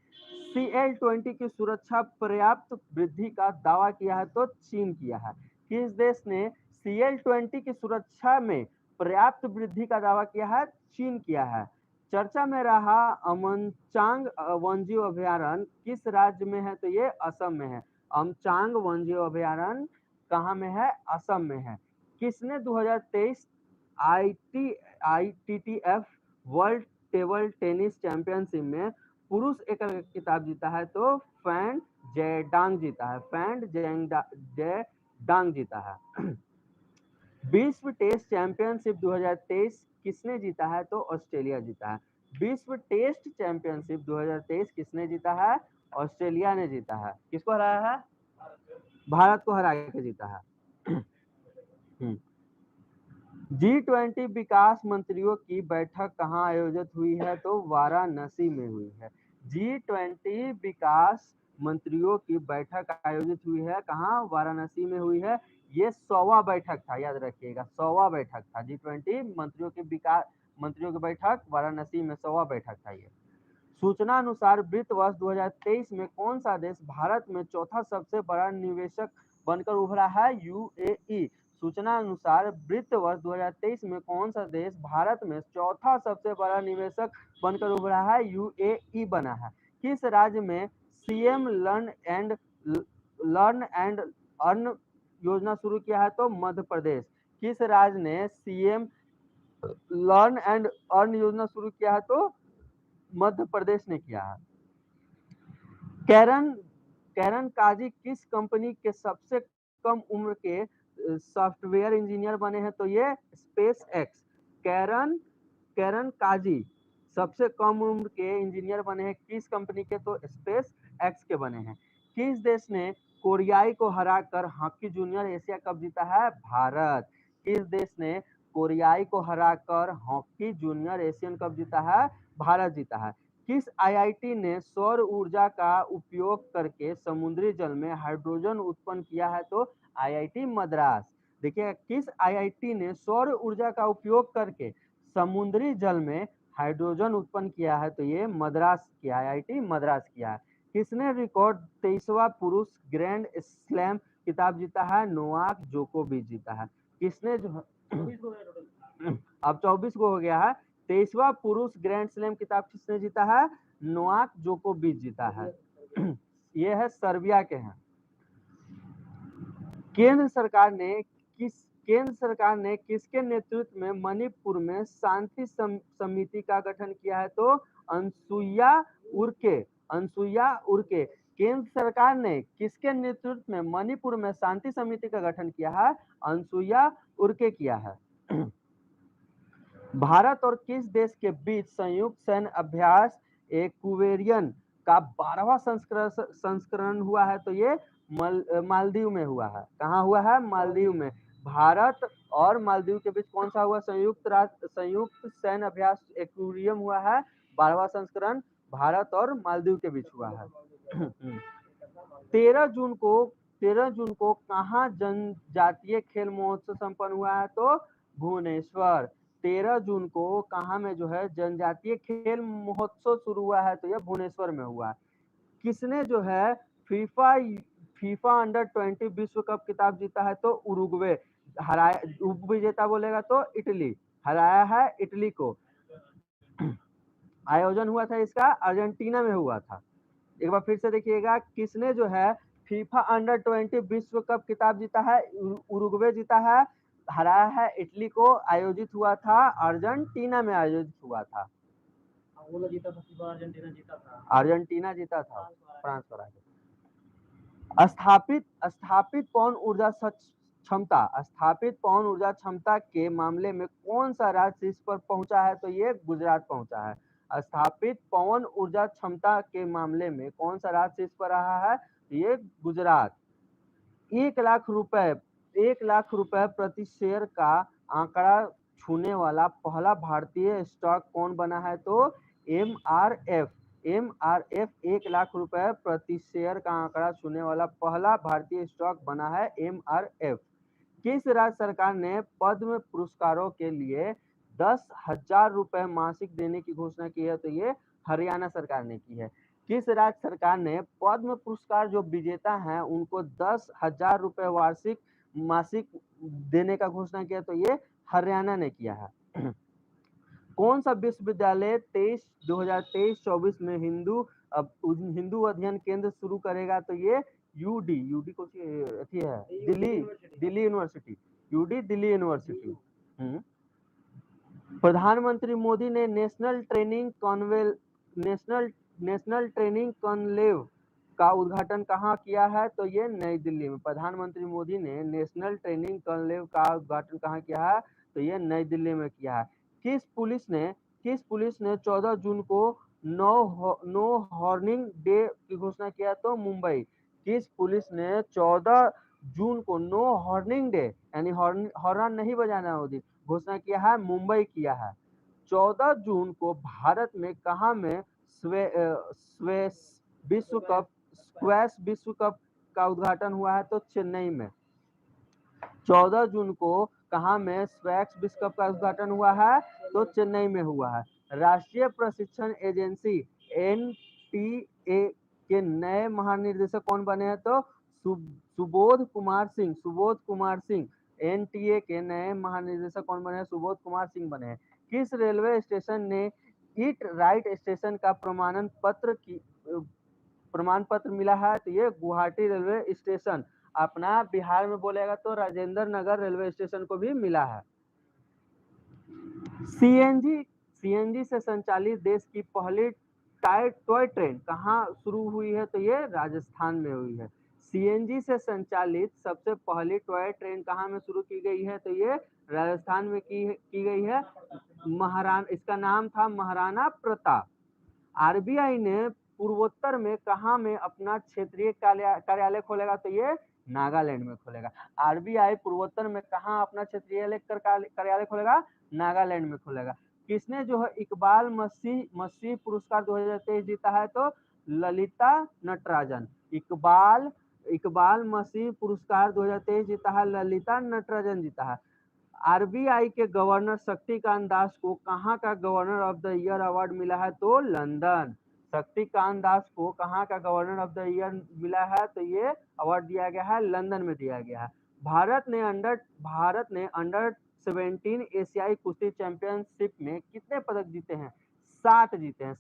CL20 की सुरक्षा पर्याप्त वृद्धि का दावा किया है? तो चीन किया है। किस देश ने CL20 की सुरक्षा में पर्याप्त वृद्धि का दावा किया है? चीन किया है। चर्चा में रहा अमचांग वन्यजीव अभयारण्य किस राज्य में है? तो ये असम में है। अमचांग वन्यजीव अभयारण्य कहाँ में है? असम में है। किसने 2023 ITTF world table tennis championship में पुरुष एकल खिताब जीता है? तो फैन जेडांग जीता है। फैन जेडांग जीता है। विश्व टेस्ट चैंपियनशिप 2023 किसने जीता है? तो ऑस्ट्रेलिया जीता है। विश्व टेस्ट चैंपियनशिप 2023 किसने जीता है? ऑस्ट्रेलिया ने जीता है। किसको हराया है? भारत को हरा के जीता है। G20 विकास मंत्रियों की बैठक कहाँ आयोजित हुई है? तो वाराणसी में हुई है। G20 विकास मंत्रियों की बैठक आयोजित हुई है कहाँ? वाराणसी में हुई है। ये 100वां बैठक था, याद रखिएगा, 100वां बैठक था। G20 मंत्रियों की बैठक वाराणसी में 100वां बैठक था। ये सूचना अनुसार वित्त वर्ष 2023 में कौन सा देश भारत में चौथा सबसे बड़ा निवेशक बनकर उभरा है? UAE। सूचना अनुसार वित्त वर्ष 2023 में कौन सा देश भारत में चौथा सबसे बड़ा निवेशक बनकर उभरा है? UAE बना है। किस राज्य में CM लर्न एंड अर्न योजना शुरू किया है? तो मध्य प्रदेश। किस राज्य ने CM लर्न एंड अर्न योजना शुरू किया है? तो मध्य प्रदेश ने किया है। कैरन काजी किस कंपनी के सबसे कम उम्र के सॉफ्टवेयर इंजीनियर बने हैं? तो ये स्पेस एक्स। कैरन काजी सबसे कम उम्र के इंजीनियर बने हैं किस कंपनी के? तो स्पेस एक्स के बने हैं। किस देश ने कोरियाई को हराकर हॉकी जूनियर एशिया कप जीता है? भारत। किस देश ने कोरियाई को हराकर हॉकी जूनियर एशियन कप जीता है? भारत जीता है। किस IIT ने सौर ऊर्जा का उपयोग करके समुद्री जल में हाइड्रोजन उत्पन्न किया है? तो IIT मद्रास। देखिए, किस IIT ने सौर ऊर्जा का उपयोग करके समुद्री जल में हाइड्रोजन उत्पन्न किया है? तो ये मद्रास की IIT मद्रास किया है। किसने रिकॉर्ड 23वां पुरुष ग्रैंड स्लैम खिताब जीता है? नोवाक जोकोविच जीता है। किसने जो अब 24 को हो गया है। 23वां पुरुष ग्रैंड स्लैम खिताब किसने जीता है? नोवाक जोकोविच जीता है। ये है सर्बिया के हैं। केंद्र सरकार ने केंद्र सरकार ने किसके नेतृत्व में मणिपुर में शांति समिति का गठन किया है? तो अनसुईया उइके। केंद्र सरकार ने किसके नेतृत्व में मणिपुर में शांति समिति का गठन किया है? अनसुईया उइके किया है। भारत और किस देश के बीच संयुक्त सैन्य अभ्यास एक्वेरियन का 12वां संस्करण हुआ है? तो ये मालदीव में हुआ है। कहाँ हुआ है? मालदीव में। भारत और मालदीव के बीच कौन सा हुआ? संयुक्त सैन्य अभ्यास एक्वेरियम हुआ है। 12वां संस्करण भारत और मालदीव के बीच हुआ है। 13 जून को कहाँ जनजातीय खेल महोत्सव संपन्न हुआ है? तो भुवनेश्वर। 13 जून को कहाँ में जो है जनजातीय खेल महोत्सव शुरू हुआ है? तो यह भुवनेश्वर में हुआ। किसने जो है फीफा अंडर 20 विश्व कप खिताब जीता है? तो उरुग्वे। हराया, उप विजेता बोलेगा तो इटली, हराया है इटली को। आयोजन हुआ था इसका अर्जेंटीना में हुआ था। एक बार फिर से देखिएगा, किसने जो है फीफा अंडर 20 विश्व कप खिताब जीता है? उरुग्वे जीता है, हराया है इटली को। आयोजित हुआ था अर्जेंटीना में, आयोजित हुआ था। जीता था, अर्जेंटीना जीता था, फ्रांस पर स्थापित पवन ऊर्जा क्षमता के मामले में कौन सा राज्य शीर्ष पर पहुंचा है? तो ये गुजरात पहुंचा है। स्थापित पवन ऊर्जा क्षमता के मामले में कौन सा राज्य शीर्ष पर रहा है? ये गुजरात। 1 लाख रुपए प्रति शेयर का आंकड़ा छूने वाला पहला भारतीय स्टॉक कौन बना है? तो MRF। 1 लाख रुपए प्रति शेयर का आंकड़ा छूने वाला पहला भारतीय स्टॉक बना है MRF। किस राज्य सरकार ने पद्म पुरस्कारों के लिए 10,000 रुपए मासिक देने की घोषणा की है? तो ये हरियाणा सरकार ने की है। किस राज्य सरकार ने पद्म पुरस्कार जो विजेता हैं उनको 10,000 रुपए वार्षिक मासिक देने का घोषणा किया? तो ये हरियाणा ने किया है। कौन सा विश्वविद्यालय 2023-24 में हिंदू अध्ययन केंद्र शुरू करेगा? तो ये यूडी को है, दिल्ली यूनिवर्सिटी। दिल्ली यूनिवर्सिटी। प्रधानमंत्री मोदी ने नेशनल ट्रेनिंग कॉन्क्लेव का उद्घाटन कहाँ किया है? तो ये नई दिल्ली में। प्रधानमंत्री मोदी ने नेशनल ट्रेनिंग कॉन्क्लेव का उद्घाटन कहाँ किया है? तो ये नई दिल्ली में किया है। किस पुलिस ने 14 जून को नो हॉर्निंग डे की घोषणा किया? तो मुंबई। किस पुलिस ने 14 जून को नो हॉर्निंग डे यानी हॉर्न नहीं बजाना होगी घोषणा किया है? मुंबई किया है। 14 जून को भारत में कहाँ में स्क्वैश विश्व कप का उद्घाटन हुआ है? तो चेन्नई में। 14 जून को कहाँ में स्क्वैश विश्व कप का उद्घाटन हुआ है? तो चेन्नई में हुआ है। राष्ट्रीय प्रशिक्षण एजेंसी NTA के नए महानिदेशक कौन बने हैं? तो सुबोध कुमार सिंह। NTA के नए महानिदेशक कौन बने हैं? सुबोध कुमार सिंह बने हैं। किस रेलवे स्टेशन ने ईट राइट स्टेशन का प्रमाण पत्र मिला है? तो ये गुवाहाटी रेलवे स्टेशन। अपना बिहार में बोलेगा तो राजेंद्र नगर रेलवे स्टेशन को भी मिला है। सीएनजी से संचालित देश की पहली टॉय ट्रेन कहाँ शुरू हुई है? तो ये राजस्थान में हुई है। सीएनजी से संचालित सबसे पहली टॉय ट्रेन कहाँ में शुरू की गई है? तो ये राजस्थान में की गई है। इसका नाम था महाराणा प्रताप। आरबीआई ने पूर्वोत्तर में कहाँ में अपना क्षेत्रीय कार्यालय खोलेगा? तो ये नागालैंड में खोलेगा। आरबीआई पूर्वोत्तर में कहाँ अपना क्षेत्रीय कार्यालय खोलेगा? नागालैंड में खोलेगा। किसने जो है इकबाल मसीह पुरस्कार 2023 जीता है? तो ललिता नटराजन। इकबाल मसीह पुरस्कार 2023 जीता है, ललिता नटराजन जीता है। आरबीआई के गवर्नर शक्तिकांत दास को कहाँ का governor of the year award मिला है? तो लंदन। शक्तिकांत दास को कहाँ का गवर्नर ऑफ द ईयर मिला है? तो ये अवार्ड दिया गया है, लंदन में दिया गया है। भारत ने अंडर 17 एशियाई कुश्ती चैंपियनशिप में कितने पदक जीते हैं? 7 जीते हैं।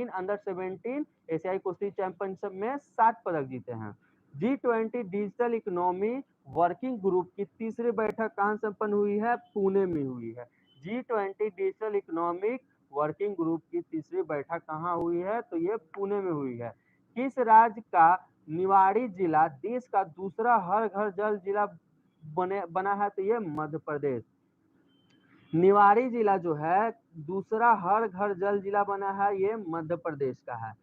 अंडर 17 एशियाई कुश्ती चैंपियनशिप में 7 पदक जीते हैं। G20 digital economy working group की तीसरी बैठक कहाँ संपन्न हुई है? पुणे में हुई है। G20 digital economic working group की तीसरी बैठक कहाँ हुई है? तो ये पुणे में हुई है। किस राज्य का निवाड़ी जिला देश का दूसरा हर घर जल जिला बना है? तो ये मध्य प्रदेश। निवाड़ी जिला जो है दूसरा हर घर जल जिला बना है, ये मध्य प्रदेश का है।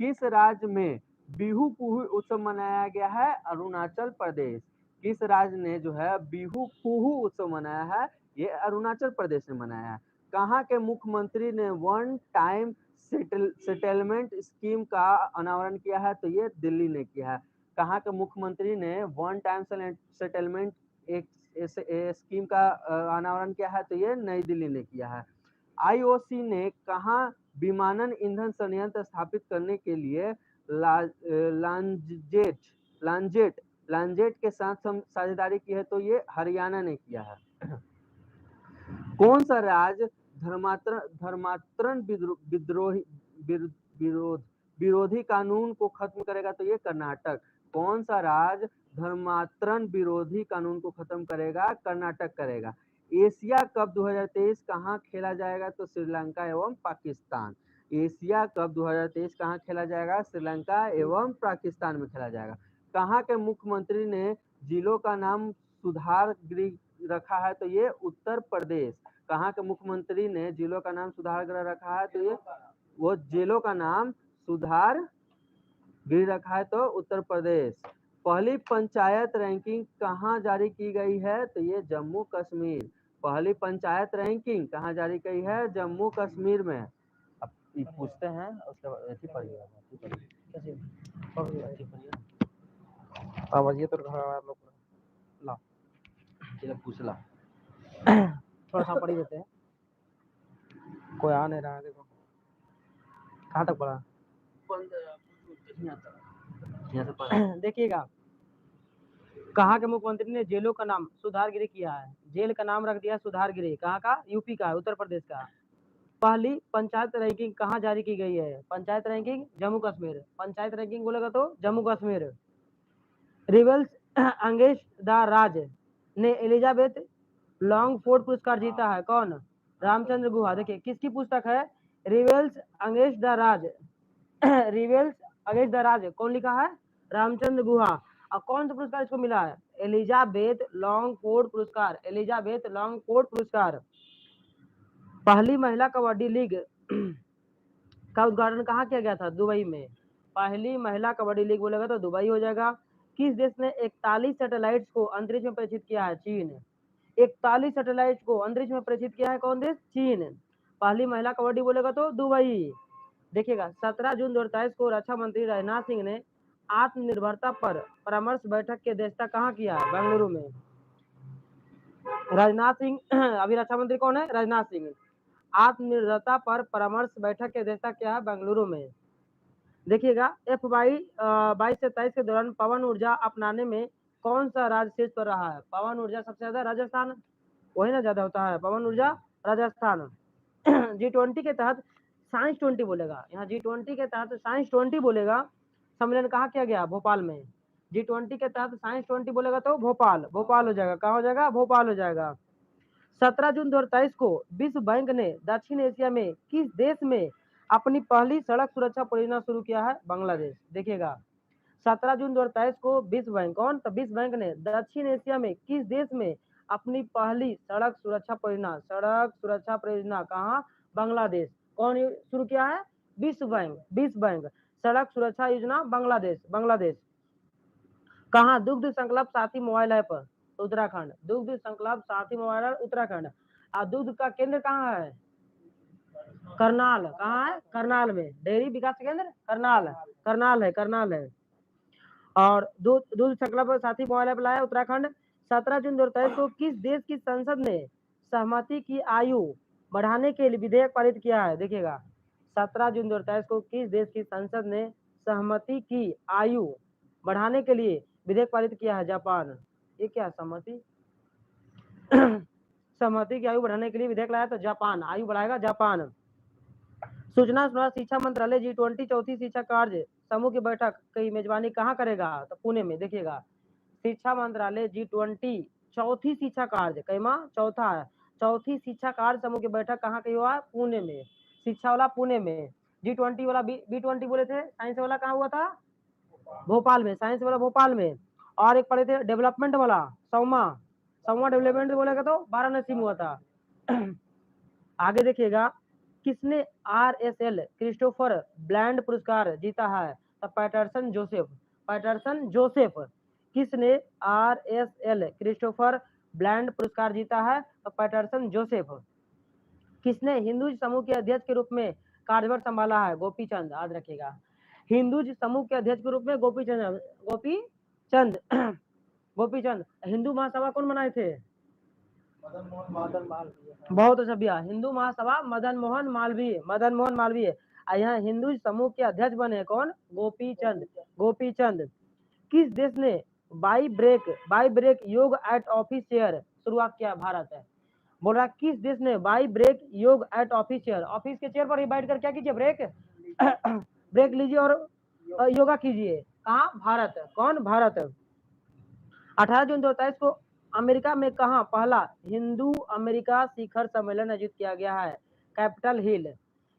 किस राज्य में बिहू पुहू उत्सव मनाया गया है? अरुणाचल प्रदेश। किस राज्य ने जो है बिहू पुहू उत्सव मनाया है? ये अरुणाचल प्रदेश ने मनाया है। कहाँ के मुख्यमंत्री ने वन टाइम सेटलमेंट स्कीम का अनावरण किया है? तो ये दिल्ली ने किया है। कहाँ के मुख्यमंत्री ने वन टाइम सेटलमेंट एक स्कीम का अनावरण किया है? तो ये नई दिल्ली ने किया है। आईओसी ने कहाँ विमानन ईंधन संयंत्र स्थापित करने के लिए लांजेट के साथ साझेदारी की है? तो ये हरियाणा ने किया है। कौन सा राज्य धर्मांतरण विरोधी कानून को खत्म करेगा? तो ये कर्नाटक। कौन सा राज्य धर्मांतरण विरोधी कानून को खत्म करेगा? कर्नाटक करेगा। एशिया कप 2023 कहाँ खेला जाएगा? तो श्रीलंका एवं पाकिस्तान। एशिया कप 2023 कहाँ खेला जाएगा? श्रीलंका एवं पाकिस्तान में खेला जाएगा। कहाँ के मुख्यमंत्री ने जिलों का नाम सुधार गृह रखा है? तो ये उत्तर प्रदेश। कहाँ के मुख्यमंत्री ने जिलों का नाम सुधार गृह रखा है? तो ये वो जिलों का नाम सुधार गृह रखा है, तो उत्तर प्रदेश। पहली पंचायत रैंकिंग कहाँ जारी की गई है? तो ये जम्मू कश्मीर। पहली पंचायत रैंकिंग कहाँ जारी की है? जम्मू कश्मीर में। अब पूछते हैं उसके बाद आवाज तो लोग ला पूछ ला थोड़ा सा पढ़ ही देते हैं, कोई आ नहीं रहा है। देखो कहाँ तक पढ़ा? देखिएगा, कहाँ के मुख्यमंत्री ने जेलों का नाम सुधार गृह किया है? जेल का नाम रख दिया सुधार गृह। कहाँ का? यूपी का, उत्तर प्रदेश का। पहली पंचायत रैंकिंग कहाँ जारी की गई है? पंचायत रैंकिंग जम्मू कश्मीर। पंचायत रैंकिंग बोलेगा तो जम्मू कश्मीर। रिवेल्स अंगेश द राज ने एलिजाबेथ लॉन्गफोर्ड पुरस्कार जीता है। कौन? रामचंद्र गुहा। देखिए किसकी पुस्तक है? रिवेल्स अंगेश द राज। रिवेल्स अंगेश द राज कौन लिखा है? रामचंद्र गुहा। और कौन सा पुरस्कार इसको मिला है? एलिजाबेथ लॉन्गफोर्ड पुरस्कार। एलिजाबेथ लॉन्गफोर्ड पुरस्कार। पहली महिला कबड्डी लीग का उद्घाटन कहाँ किया गया था? दुबई में। पहली महिला कबड्डी लीग बोलेगा तो दुबई हो जाएगा। किस देश ने 41 सैटेलाइट्स को अंतरिक्ष में प्रेषित किया है? चीन। 41 सैटेलाइट को अंतरिक्ष में प्रेषित किया है कौन देश? चीन। पहली महिला कबड्डी बोलेगा तो दुबई। देखिएगा 17 जून 2023 को रक्षा मंत्री राजनाथ सिंह ने आत्मनिर्भरता पर परामर्श बैठक की अध्यक्षता कहाँ किया? बेंगलुरु में। राजनाथ सिंह अभी रक्षा मंत्री कौन है? राजनाथ सिंह। आत्मनिर्भरता पर परामर्श बैठक की अध्यक्षता क्या है? बेंगलुरु में। देखिएगा FY 22 से 23 के दौरान पवन ऊर्जा अपनाने में कौन सा राज्य शीर्ष पर रहा है? पवन ऊर्जा सबसे ज्यादा राजस्थान, वही ना ज्यादा होता है पवन ऊर्जा, राजस्थान। G20 के तहत साइंस 20 बोलेगा, यहाँ G20 के तहत साइंस 20 बोलेगा। सम्मेलन कहाँ किया गया? भोपाल में। G20 के तहत साइंस 20 बोलेगा तो भोपाल हो जाएगा। कहाँ हो जाएगा? भोपाल हो जाएगा। 17 जून 2023 को विश्व बैंक ने दक्षिण एशिया में किस देश में अपनी पहली सड़क सुरक्षा परियोजना शुरू किया है? बांग्लादेश। देखिएगा 17 जून 2023 को विश्व बैंक, कौन? तो विश्व बैंक ने दक्षिण एशिया में किस देश में अपनी पहली सड़क सुरक्षा परियोजना कहाँ? बांग्लादेश। कौन शुरू किया है? विश्व बैंक सड़क सुरक्षा योजना बांग्लादेश। कहाँ? दुग्ध संकल्प साथी मोबाइल ऐप उत्तराखंड। दुग्ध संकल्प साथी मोबाइल ऐप उत्तराखंड। और दुग्ध का केंद्र कहाँ है? करनाल। कहाँ है? करनाल में। डेयरी विकास केंद्र करनाल है। और दूध संकल्प साथी मोबाइल ऐप लाया उत्तराखंड। 17 जून 2023 को किस देश की संसद ने सहमति की आयु बढ़ाने के लिए विधेयक पारित किया है? देखिएगा 17 जून 2023 को किस देश की संसद ने सहमति की आयु बढ़ाने के लिए विधेयक पारित किया है? जापान। ये क्या सहमति सहमति की आयु बढ़ाने के लिए विधेयक लाया तो जापान आयु बढ़ाएगा जापान। सूचना शिक्षा मंत्रालय G20 चौथी शिक्षा कार्य समूह की बैठक की मेजबानी कहाँ करेगा? तो पुणे में। देखिएगा, शिक्षा मंत्रालय G20 चौथी शिक्षा कार्य कैमा चौथा है, चौथी शिक्षा कार्य समूह की बैठक कहाँ की हुआ? पुणे में। शिक्षा वाला पुणे में, G20 वाला B20 बोले थे, साइंस वाला कहाँ हुआ था? भोपाल में। साइंस वाला भोपाल में। और एक पढ़े थे डेवलपमेंट वाला सौमा डेवलपमेंट बोलेगा तो वाराणसी में हुआ था। आगे देखिएगा, किसने RSL क्रिस्टोफर ब्लैंड पुरस्कार जीता है? तो पैटरसन जोसेफ। किसने RSL क्रिस्टोफर ब्लैंड पुरस्कार जीता है? तो पैटरसन जोसेफ। किसने हिंदू समूह के अध्यक्ष के रूप में कार्यभार संभाला है? गोपीचंद। याद रखिएगा, हिंदू समूह के अध्यक्ष के रूप में गोपीचंद गोपीचंद। हिंदू महासभा कौन बनाए थे? बहुत अच्छा भैया, हिंदू महासभा मदन मोहन मालवीय। यहाँ हिंदू समूह के अध्यक्ष बने कौन? गोपीचंद। किस देश ने by break yoga at office chair शुरुआत किया? भारत है। बोल रहा किस देश ने by break yoga at office chair, office के चेयर पर ही बैठ कर क्या कीजिए? ब्रेक लीजिए और योगा कीजिए। कहाँ? भारत। कौन? भारत। 18 जून 2023 को अमेरिका में कहाँ पहला हिंदू अमेरिका शिखर सम्मेलन आयोजित किया गया है? Capitol Hill.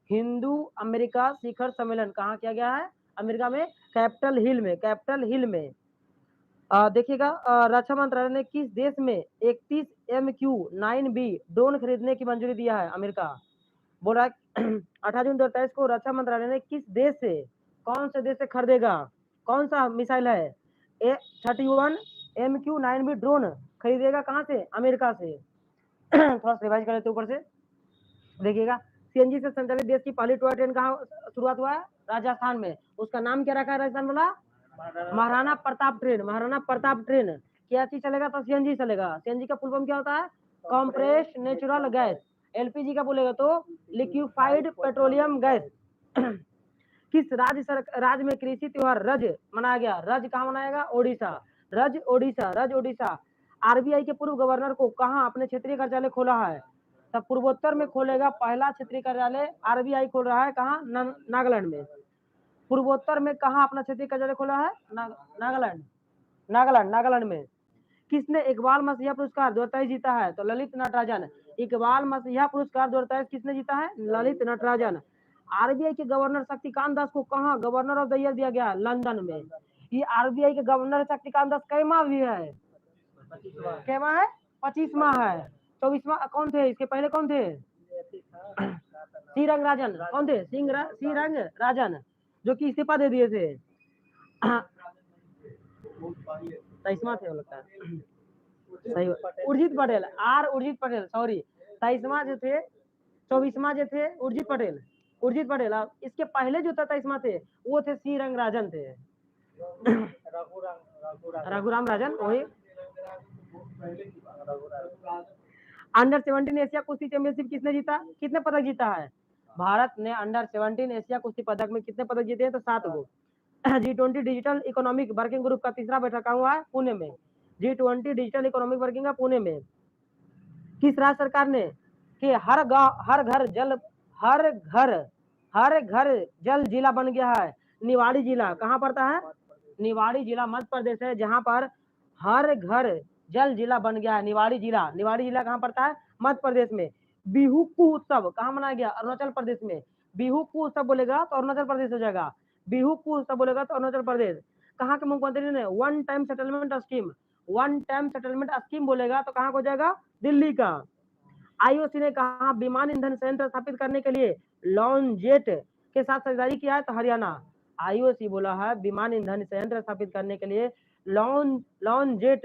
हिंदू अमेरिका शिखर सम्मेलन कहाँ किया गया है? अमेरिका में कैपिटल हिल में। देखिएगा, रक्षा मंत्रालय ने किस देश में 31 MQ-9B ड्रोन खरीदने की मंजूरी दिया है? अमेरिका। बोल रहा है 18 जून 2023 को रक्षा मंत्रालय ने किस देश से, कौन से देश से खरीदेगा? कौन सा मिसाइल है? 31 MQ-9B ड्रोन खरीदेगा कहाँ से? अमेरिका से। थोड़ा रिवाइज कर लेते ऊपर से। देखिएगा, CNG से संचालित देश की पहली टॉय ट्रेन कहाँ शुरुआत हुआ है? राजस्थान में। उसका नाम क्या रखा है राजस्थान वाला? महाराणा प्रताप ट्रेन। क्या चीज चलेगा? तो CNG चलेगा। CNG का फुल फॉर्म क्या होता है? Compressed natural gas. LPG का बोलेगा तो लिक्विफाइड पेट्रोलियम गैस। किस राज्य में कृषि त्योहार रज मनाया गया? रज कहाँ मनाएगा? ओडिशा। RBI के पूर्व गवर्नर को कहाँ अपने क्षेत्रीय कार्यालय खोला है? तब पूर्वोत्तर में खोलेगा पहला क्षेत्रीय कार्यालय RBI खोल रहा है। कहाँ? नागालैंड में। पूर्वोत्तर में कहाँ अपना क्षेत्रीय कार्यालय खोला है? नागालैंड में। किसने इकबाल मसीहा पुरस्कार 2023 जीता है? तो ललित नटराजन। इकबाल मसीहा पुरस्कार 2023 किसने जीता है? ललित नटराजन। RBI के गवर्नर शक्तिकांत दास को कहाँ गवर्नर ऑफ द ईयर दिया गया? लंदन में। ये RBI के गवर्नर शक्तिकांत दास कैमा भी है? कैमा है? 25वां है। 24वां कौन थे? इसके पहले कौन थे? सी रंगराजन। कौन थे? सी रंगराजन, जो कि इस्तीफा दे दिए थे। 23वां थे लगता है। सही। उर्जित पटेल सॉरी। 23वां जो थे, 24वां जो थे उर्जित पटेल। इसके पहले जो 23वां थे वो थे सी रंगराजन थे। रघुराम राजन वही। अंडर 17 एशिया कुश्ती चैंपियनशिप किसने जीता? कितने पदक जीता है? भारत ने अंडर 17 एशिया कुश्ती पदक में कितने पदक जीते हैं? तो 7 गो। G20 digital economic working group का तीसरा बैठक कहाँ हुआ है? पुणे में। G20 डिजिटल इकोनॉमिक वर्किंग का पुणे में। किस राज्य सरकार ने कि हर घर जल जिला बन गया है? निवाड़ी जिला कहाँ पड़ता है? निवाड़ी जिला मध्य प्रदेश है, जहाँ पर हर घर जल जिला बन गया है। निवाड़ी जिला कहाँ पड़ता है? मध्य प्रदेश में। बिहू कू उत्सव कहाँ मनाया गया? अरुणाचल प्रदेश में। बिहू कू उत्सव बोलेगा तो अरुणाचल प्रदेश हो जाएगा। बिहू कू उत्सव बोलेगा तो अरुणाचल प्रदेश। कहाँ के मुख्यमंत्री ने वन टाइम सेटलमेंट स्कीम बोलेगा तो कहाँ हो जाएगा? दिल्ली का। IOC ने कहा विमान ईंधन संयंत्र स्थापित करने के लिए लॉन्चजेट के साथ साझेदारी किया है? तो हरियाणा। IOC बोला है विमान ईंधन संयंत्र स्थापित करने के लिए लॉन्चजेट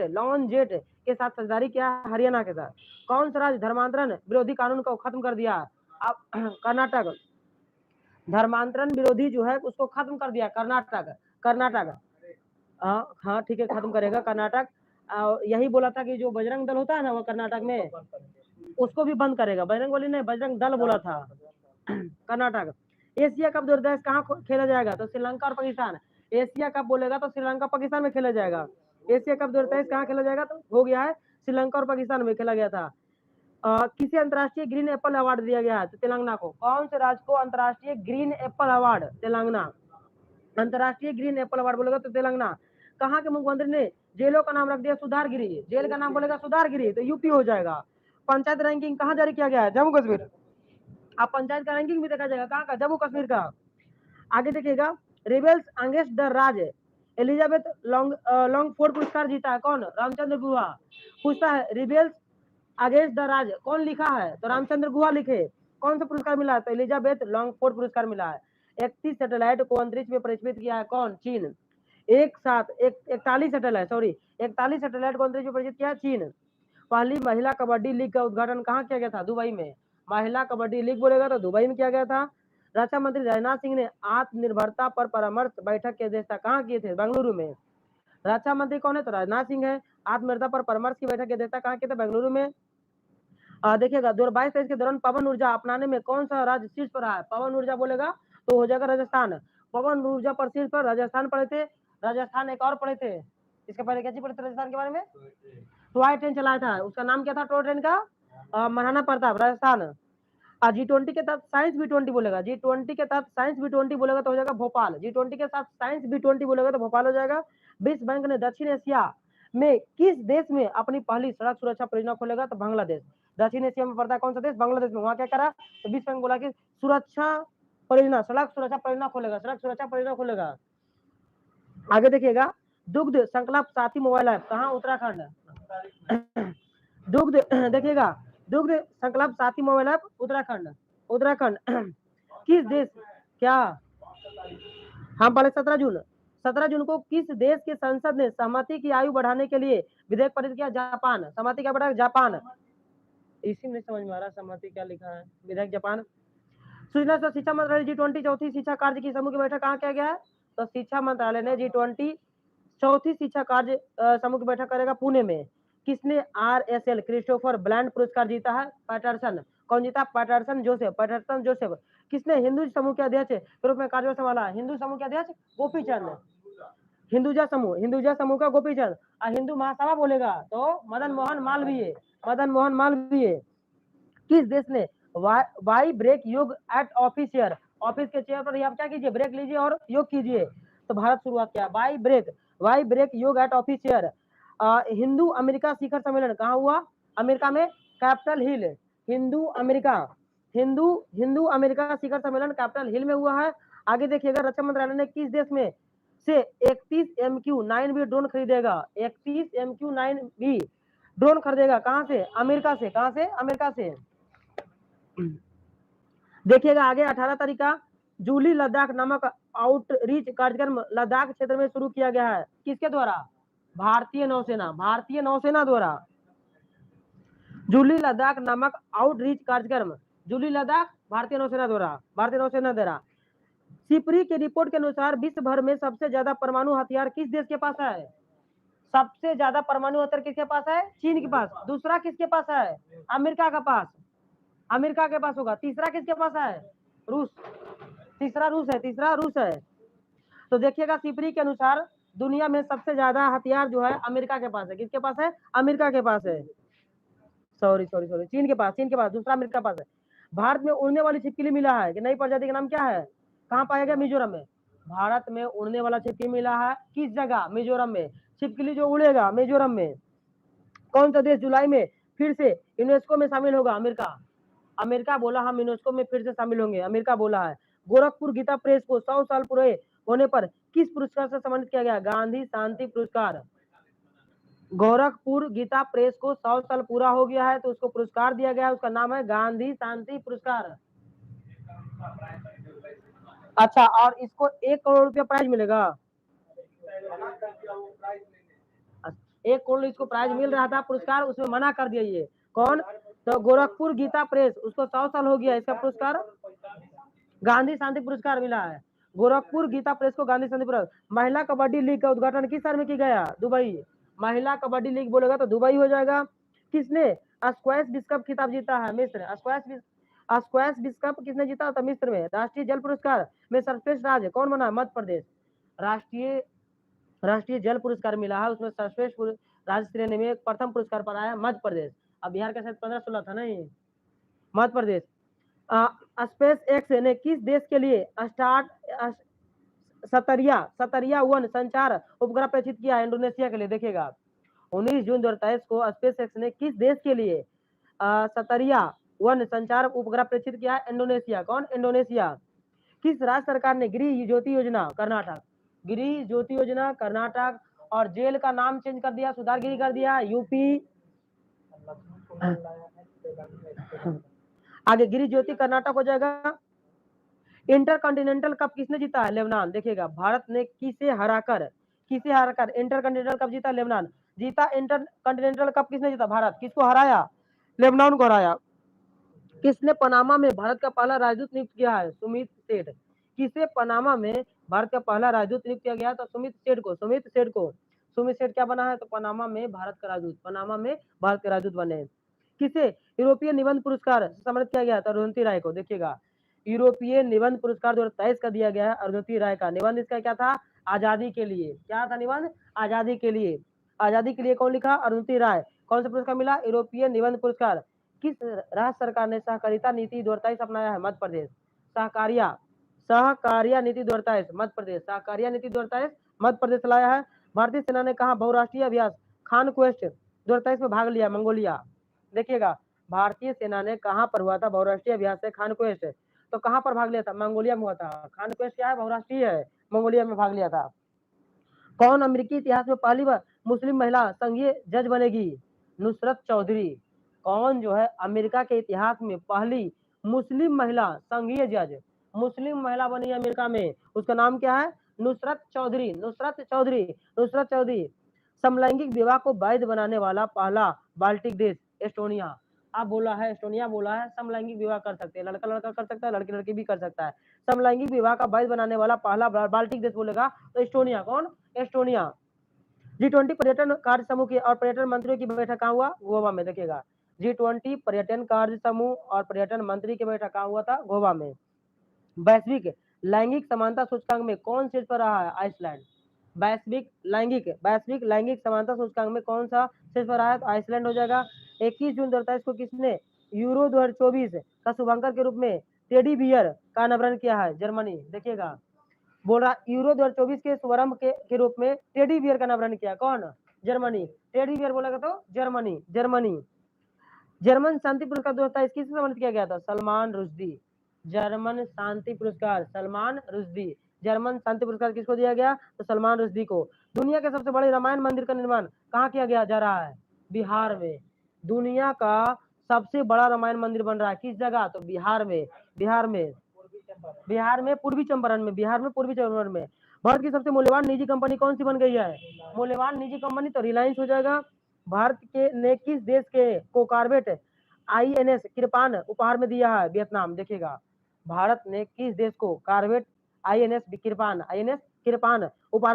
के साथ साझेदारी किया है हरियाणा के साथ। कौन सा राज्य धर्मांतरण विरोधी कानून को खत्म कर दिया? अब कर्नाटक। धर्मांतरण विरोधी जो है उसको खत्म कर दिया कर्नाटक। हाँ ठीक है, खत्म करेगा कर्नाटक। यही बोला था कि जो बजरंग दल होता है ना वो कर्नाटक में उसको भी बंद करेगा। बजरंग ने बजरंग दल बोला था। कर्नाटक। एशिया कप 2022 कहाँ खेला जाएगा? तो श्रीलंका और पाकिस्तान। एशिया कप बोलेगा तो श्रीलंका पाकिस्तान में खेला जाएगा। एशिया कप 2023 कहाँ खेला जाएगा? तो हो गया है श्रीलंका और पाकिस्तान में खेला गया था। किसे अंतर्राष्ट्रीय ग्रीन एप्पल अवार्ड दिया गया है? तो तेलंगाना को। कौन से राज्य को अंतर्राष्ट्रीय ग्रीन एप्पल अवार्ड? तेलंगाना। अंतर्राष्ट्रीय ग्रीन एप्पल अवार्ड बोलेगा तो तेलंगाना। कहाँ के मुख्यमंत्री ने जेलों का नाम रख दिया सुधारगिरी, जेल का नाम बोलेगा सुधारगिरी तो यूपी हो जाएगा। पंचायत रैंकिंग कहाँ जारी किया गया है? जम्मू कश्मीर। अब पंचायत का रैंकिंग भी देखा जाएगा, कहाँ का? जम्मू कश्मीर का। आगे देखिएगा, rebels against the Raj, Elizabeth Longford पुरस्कार जीता है कौन? रामचंद्र गुहा। पूछता है रिबेल्स अगेंस्ट द राज कौन लिखा है? तो रामचंद्र गुहा लिखे। कौन सा पुरस्कार मिला है? तो एलिजाबेथ लॉन्गफोर्ड पुरस्कार मिला है। 31 सैटेलाइट को अंतरिक्ष में प्रक्षेपित किया है कौन? चीन। एक साथ 41 सैटेलाइट, सॉरी 41 सैटेलाइट को अंतरिक्ष में प्रक्षेपित किया चीन। पहली महिला कबड्डी लीग का उद्घाटन कहाँ किया गया था? दुबई में। महिला कबड्डी लीग बोलेगा तो दुबई में किया गया था। रक्षा मंत्री राजनाथ सिंह ने आत्मनिर्भरता पर परामर्श बैठक की अध्यक्षता कहाँ किए थे? बेंगलुरु में। रक्षा मंत्री कौन है? तो राजनाथ सिंह है। आत्मनिर्भरता पर परामर्श की बैठक की अध्यक्षता कहाँ किए थे? बेंगलुरु में। देखिएगा 2022-23 के दौरान पवन ऊर्जा अपनाने में कौन सा राज्य शीर्ष पर रहा है? पवन ऊर्जा बोलेगा तो हो जाएगा राजस्थान। पवन ऊर्जा पर शीर्ष पर राजस्थान पढ़े थे। राजस्थान एक और पढ़े थे, इसके पहले क्या चीज पढ़े थे राजस्थान के बारे में? टॉय ट्रेन चलाया था, उसका नाम क्या था टॉय ट्रेन का? महाराणा प्रताप, राजस्थान। G20 के तहत साइंस B20 बोलेगा, G20 के तहत साइंस B20 बोलेगा तो हो जाएगा भोपाल। G20 के साथ साइंस B20 बोलेगा तो भोपाल हो जाएगा। विश्व बैंक ने दक्षिण एशिया में किस देश में अपनी पहली सड़क सुरक्षा परियोजना खोलेगा? तो बांग्लादेश। दक्षिण एशिया में पड़ता है कौन सा देश? बांग्लादेश में। वहां क्या करा? तो विश्व बैंक बोला कि सुरक्षा परियोजना, सड़क सुरक्षा परियोजना खोलेगा, सड़क सुरक्षा परियोजना खोलेगा। आगे देखिएगा, दुग्ध संकल्प साथी मोबाइल ऐप कहाँ? उत्तराखंड। दुग्ध देखिएगा, दुग्ध संकल्प साथी मोबाइल ऐप उत्तराखंड। उत्तराखंड किस देश? क्या हम पहले 17 जून को किस देश के संसद ने सहमति की आयु बढ़ाने के लिए विधेयक पारित किया? जापान। सहमति क्या बढ़ा? जापान। इसी में समझ में आ रहा सहमति क्या लिखा है, विधेयक जापान। सूचना से शिक्षा मंत्रालय G20 चौथी शिक्षा कार्य की समूह की बैठक कहाँ किया गया है? तो शिक्षा मंत्रालय ने G20 चौथी शिक्षा कार्य समूह की बैठक करेगा पुणे में। किसने RSL क्रिस्टोफर ब्लैंड पुरस्कार जीता है? पैटरसन। कौन जीता? Patterson Joseph, Patterson Joseph. किसने हिंदू समूह के अध्यक्ष के रूप में कार्यभार संभाला? हिंदू समूह के अध्यक्ष गोपीचंद। हिंदुजा समूह का गोपीचंद। और हिंदू महासभा बोलेगा तो मदन मोहन मालवीय, मदन मोहन मालवीय। किस देश ने Y break yoga at office chair, office के चेयर पर आप क्या कीजिए? ब्रेक लीजिए और योग कीजिए। तो भारत शुरुआत किया Y break yoga at office chair. Hindu America शिखर सम्मेलन कहाँ हुआ? अमेरिका में, कैपिटल हिल। हिंदू अमेरिका शिखर सम्मेलन कैपिटल हिल में हुआ है। आगे देखिएगा, रक्षा मंत्रालय ने किस देश में से 31 MQ-9B ड्रोन खरीदेगा? 31 MQ-9B ड्रोन खरीदेगा कहाँ से? अमेरिका से। कहाँ से? अमेरिका से। देखिएगा आगे 18 तारीख का जूली लद्दाख नामक आउटरीच कार्यक्रम लद्दाख क्षेत्र में शुरू किया गया है। किसके द्वारा? भारतीय नौसेना, भारतीय नौसेना द्वारा। जूली लद्दाख नामक आउटरीच कार्यक्रम, जूली लद्दाख भारतीय नौसेना द्वारा, भारतीय नौसेना द्वारा। सिपरी की रिपोर्ट के अनुसार विश्व भर में सबसे ज्यादा परमाणु हथियार किस देश के पास है? सबसे ज्यादा परमाणु हथियार किसके पास है? चीन के पास। दूसरा किसके पास है? अमेरिका के पास, अमेरिका के पास होगा। तीसरा किसके पास है? रूस। तीसरा रूस है, तीसरा रूस है। तो देखिएगा सिपरी के अनुसार दुनिया में सबसे ज्यादा हथियार जो है अमेरिका के पास है। किसके पास है? अमेरिका के पास है। सॉरी चीन के पास, चीन के पास। दूसरा अमेरिका के पास है। भारत में उड़ने वाली छिपकली मिला है कि नई प्रजाति का नाम क्या है? कहाँ पाया गया? मिजोरम में। भारत में उड़ने वाला छिपकली मिला है किस जगह? मिजोरम में। छिपकली जो उड़ेगा मिजोरम में। कौन सा देश जुलाई में फिर से यूनेस्को में शामिल होगा? अमेरिका। अमेरिका बोला हम यूनेस्को में फिर से शामिल होंगे, अमेरिका बोला है। गोरखपुर गीता प्रेस को 100 साल पूरे होने पर किस पुरस्कार से सम्मानित किया गया? गांधी शांति पुरस्कार। गोरखपुर गीता प्रेस को 100 साल पूरा हो गया है तो उसको पुरस्कार दिया गया है, उसका नाम है गांधी शांति पुरस्कार। अच्छा, और इसको 1 करोड़ रुपया प्राइज मिलेगा। 1 करोड़ इसको प्राइज मिल रहा था पुरस्कार, उसमें मना कर दिया। ये कौन? तो गोरखपुर गीता प्रेस, उसको 100 साल हो गया, इसका पुरस्कार गांधी शांति पुरस्कार मिला है। गोरखपुर गीता प्रेस को गांधी शांति पुरस्कार। महिला कबड्डी लीग का उद्घाटन किस शहर में किया गया? दुबई। महिला कबड्डी लीग बोलेगा तो दुबई हो जाएगा। किसने स्क्वैश विश्व कप खिताब जीता है? मिस्र। स्क्वैश विश्व कप किसने जीता था? मिस्र में। राष्ट्रीय जल पुरस्कार में सर्वश्रेष्ठ राज्य कौन बना? मध्य प्रदेश। राष्ट्रीय जल पुरस्कार मिला है, उसमें सर्वश्रेष्ठ राज्य श्रेणी में प्रथम पुरस्कार पर आया मध्य प्रदेश। अब बिहार के साथ 15-16 था नहीं, मध्य प्रदेश। स्पेस एक्स ने किस देश के लिए सतरिया 1 संचार उपग्रह प्रेषित किया है इंडोनेशिया के लिए। देखिएगा 19 जून 2023 को स्पेसएक्स ने किस देश के लिए सतरिया 1 संचार उपग्रह प्रेषित किया है? इंडोनेशिया। कौन? इंडोनेशिया। किस राज्य सरकार ने गृह ज्योति योजना कर्नाटक, गृह ज्योति योजना कर्नाटक और जेल का नाम चेंज कर दिया, सुधारगिरी कर दिया, यूपी। आगे गृह ज्योति कर्नाटक हो जाएगा। इंटरकॉन्टिनेंटल कप किसने जीता है? लेबनान। देखिएगा भारत ने किसे हराकर इंटरकॉन्टिनेंटल कप जीता? लेबनान। जीता इंटरकॉन्टिनेंटल कप किसने जीता? भारत। किसको हराया? लेबनान को हराया। किसने पनामा में भारत का पहला राजदूत नियुक्त किया है? सुमित सेठ। किसे पनामा में भारत का पहला राजदूत नियुक्त किया गया? तो सुमित सेठ को। सुमित सेठ क्या बना है? तो पनामा में भारत का राजदूत बने। किसे यूरोपीय निबंध पुरस्कार सम्मानित किया गया था? अरुंधति राय को। देखिएगा यूरोपीय निबंध पुरस्कार 2023 का दिया गया है अरुंधति राय का। निबंध इसका क्या था? आजादी के लिए। क्या था निबंध? आजादी के लिए। आजादी के लिए कौन लिखा? अरुंधति राय। कौन सा पुरस्कार मिला? यूरोपीय निबंध पुरस्कार। किस राज्य सरकार ने सहकारिता नीति 2023 अपनाया है? मध्य प्रदेश। सहकारिया नीति 2023 मध्य प्रदेश। सहकारिया नीति 2023 मध्य प्रदेश लाया है। भारतीय सेना ने कहा बहुराष्ट्रीय अभ्यास खान क्वेस्ट 2023 में भाग लिया? मंगोलिया। देखिएगा भारतीय सेना ने कहां पर हुआ था बहुराष्ट्रीय अभ्यास है खान क्वेस्ट? तो कहां पर भाग लिया था? मंगोलिया में हुआ था। खान क्वेस्ट क्या है? बहुराष्ट्रीय है, मंगोलिया में भाग लिया था। कौन अमेरिकी इतिहास में पहली बार मुस्लिम महिला संघीय जज बनेगी? नुसरत चौधरी। कौन जो है अमेरिका के इतिहास में पहली मुस्लिम महिला संघीय जज, मुस्लिम महिला बनी अमेरिका में, उसका नाम क्या है? नुसरत चौधरी। समलैंगिक विवाह को वैध बनाने वाला पहला बाल्टिक देश? एस्टोनिया। अब बोला है एस्टोनिया, बोला है समलैंगिक विवाह कर सकते हैं, लड़का लड़का कर सकता है, लड़की लड़की भी कर सकता है। समलैंगिक विवाह का वैध बनाने वाला पहला बाल्टिक देश बोलेगा तो एस्टोनिया। कौन? एस्टोनिया। G20 पर्यटन कार्य समूह की और पर्यटन मंत्रियों की बैठक कहाँ हुआ? गोवा में। देखिएगा G20 पर्यटन कार्य समूह और पर्यटन मंत्री की बैठक कहाँ हुआ था? गोवा में। वैश्विक लैंगिक समानता सूचकांक में कौन शीर्ष पर रहा है? आइसलैंड। वैश्विक लैंगिक समानता सूचकांक में कौन सा शीर्ष पर रहा है? तो आइसलैंड हो जाएगा। 21 जून 2023 को किसने यूरो 2024 का शुभांकर के रूप में टेडी बियर का अनावरण किया है? जर्मनी। देखिएगा बोल रहा यूरो 2024 के शुभारंभ के रूप में टेडी बियर का अनावरण किया। कौन? जर्मनी। टेडी बियर बोलेगा तो जर्मनी। जर्मन शांति पुरस्कार 2023 किससे सम्मानित किया गया था? सलमान रुश्दी। जर्मन शांति पुरस्कार सलमान रुश्दी। जर्मन शांति पुरस्कार किसको दिया गया? तो सलमान रुश्दी को। दुनिया के सबसे बड़े रामायण मंदिर का निर्माण कहाँ किया गया जा रहा है? बिहार में। दुनिया का सबसे बड़ा रामायण मंदिर बन रहा है किस जगह? तो बिहार में पूर्वी चंपारण में। भारत की सबसे मूल्यवान निजी कंपनी कौन सी बन गई है? मूल्यवान निजी कंपनी तो रिलायंस हो जाएगा। भारत के ने किस देश को कॉर्वेट INS कृपान उपहार में दिया है? वियतनाम। देखिएगा भारत ने किस देश को कॉर्वेट INS कृपान उपहार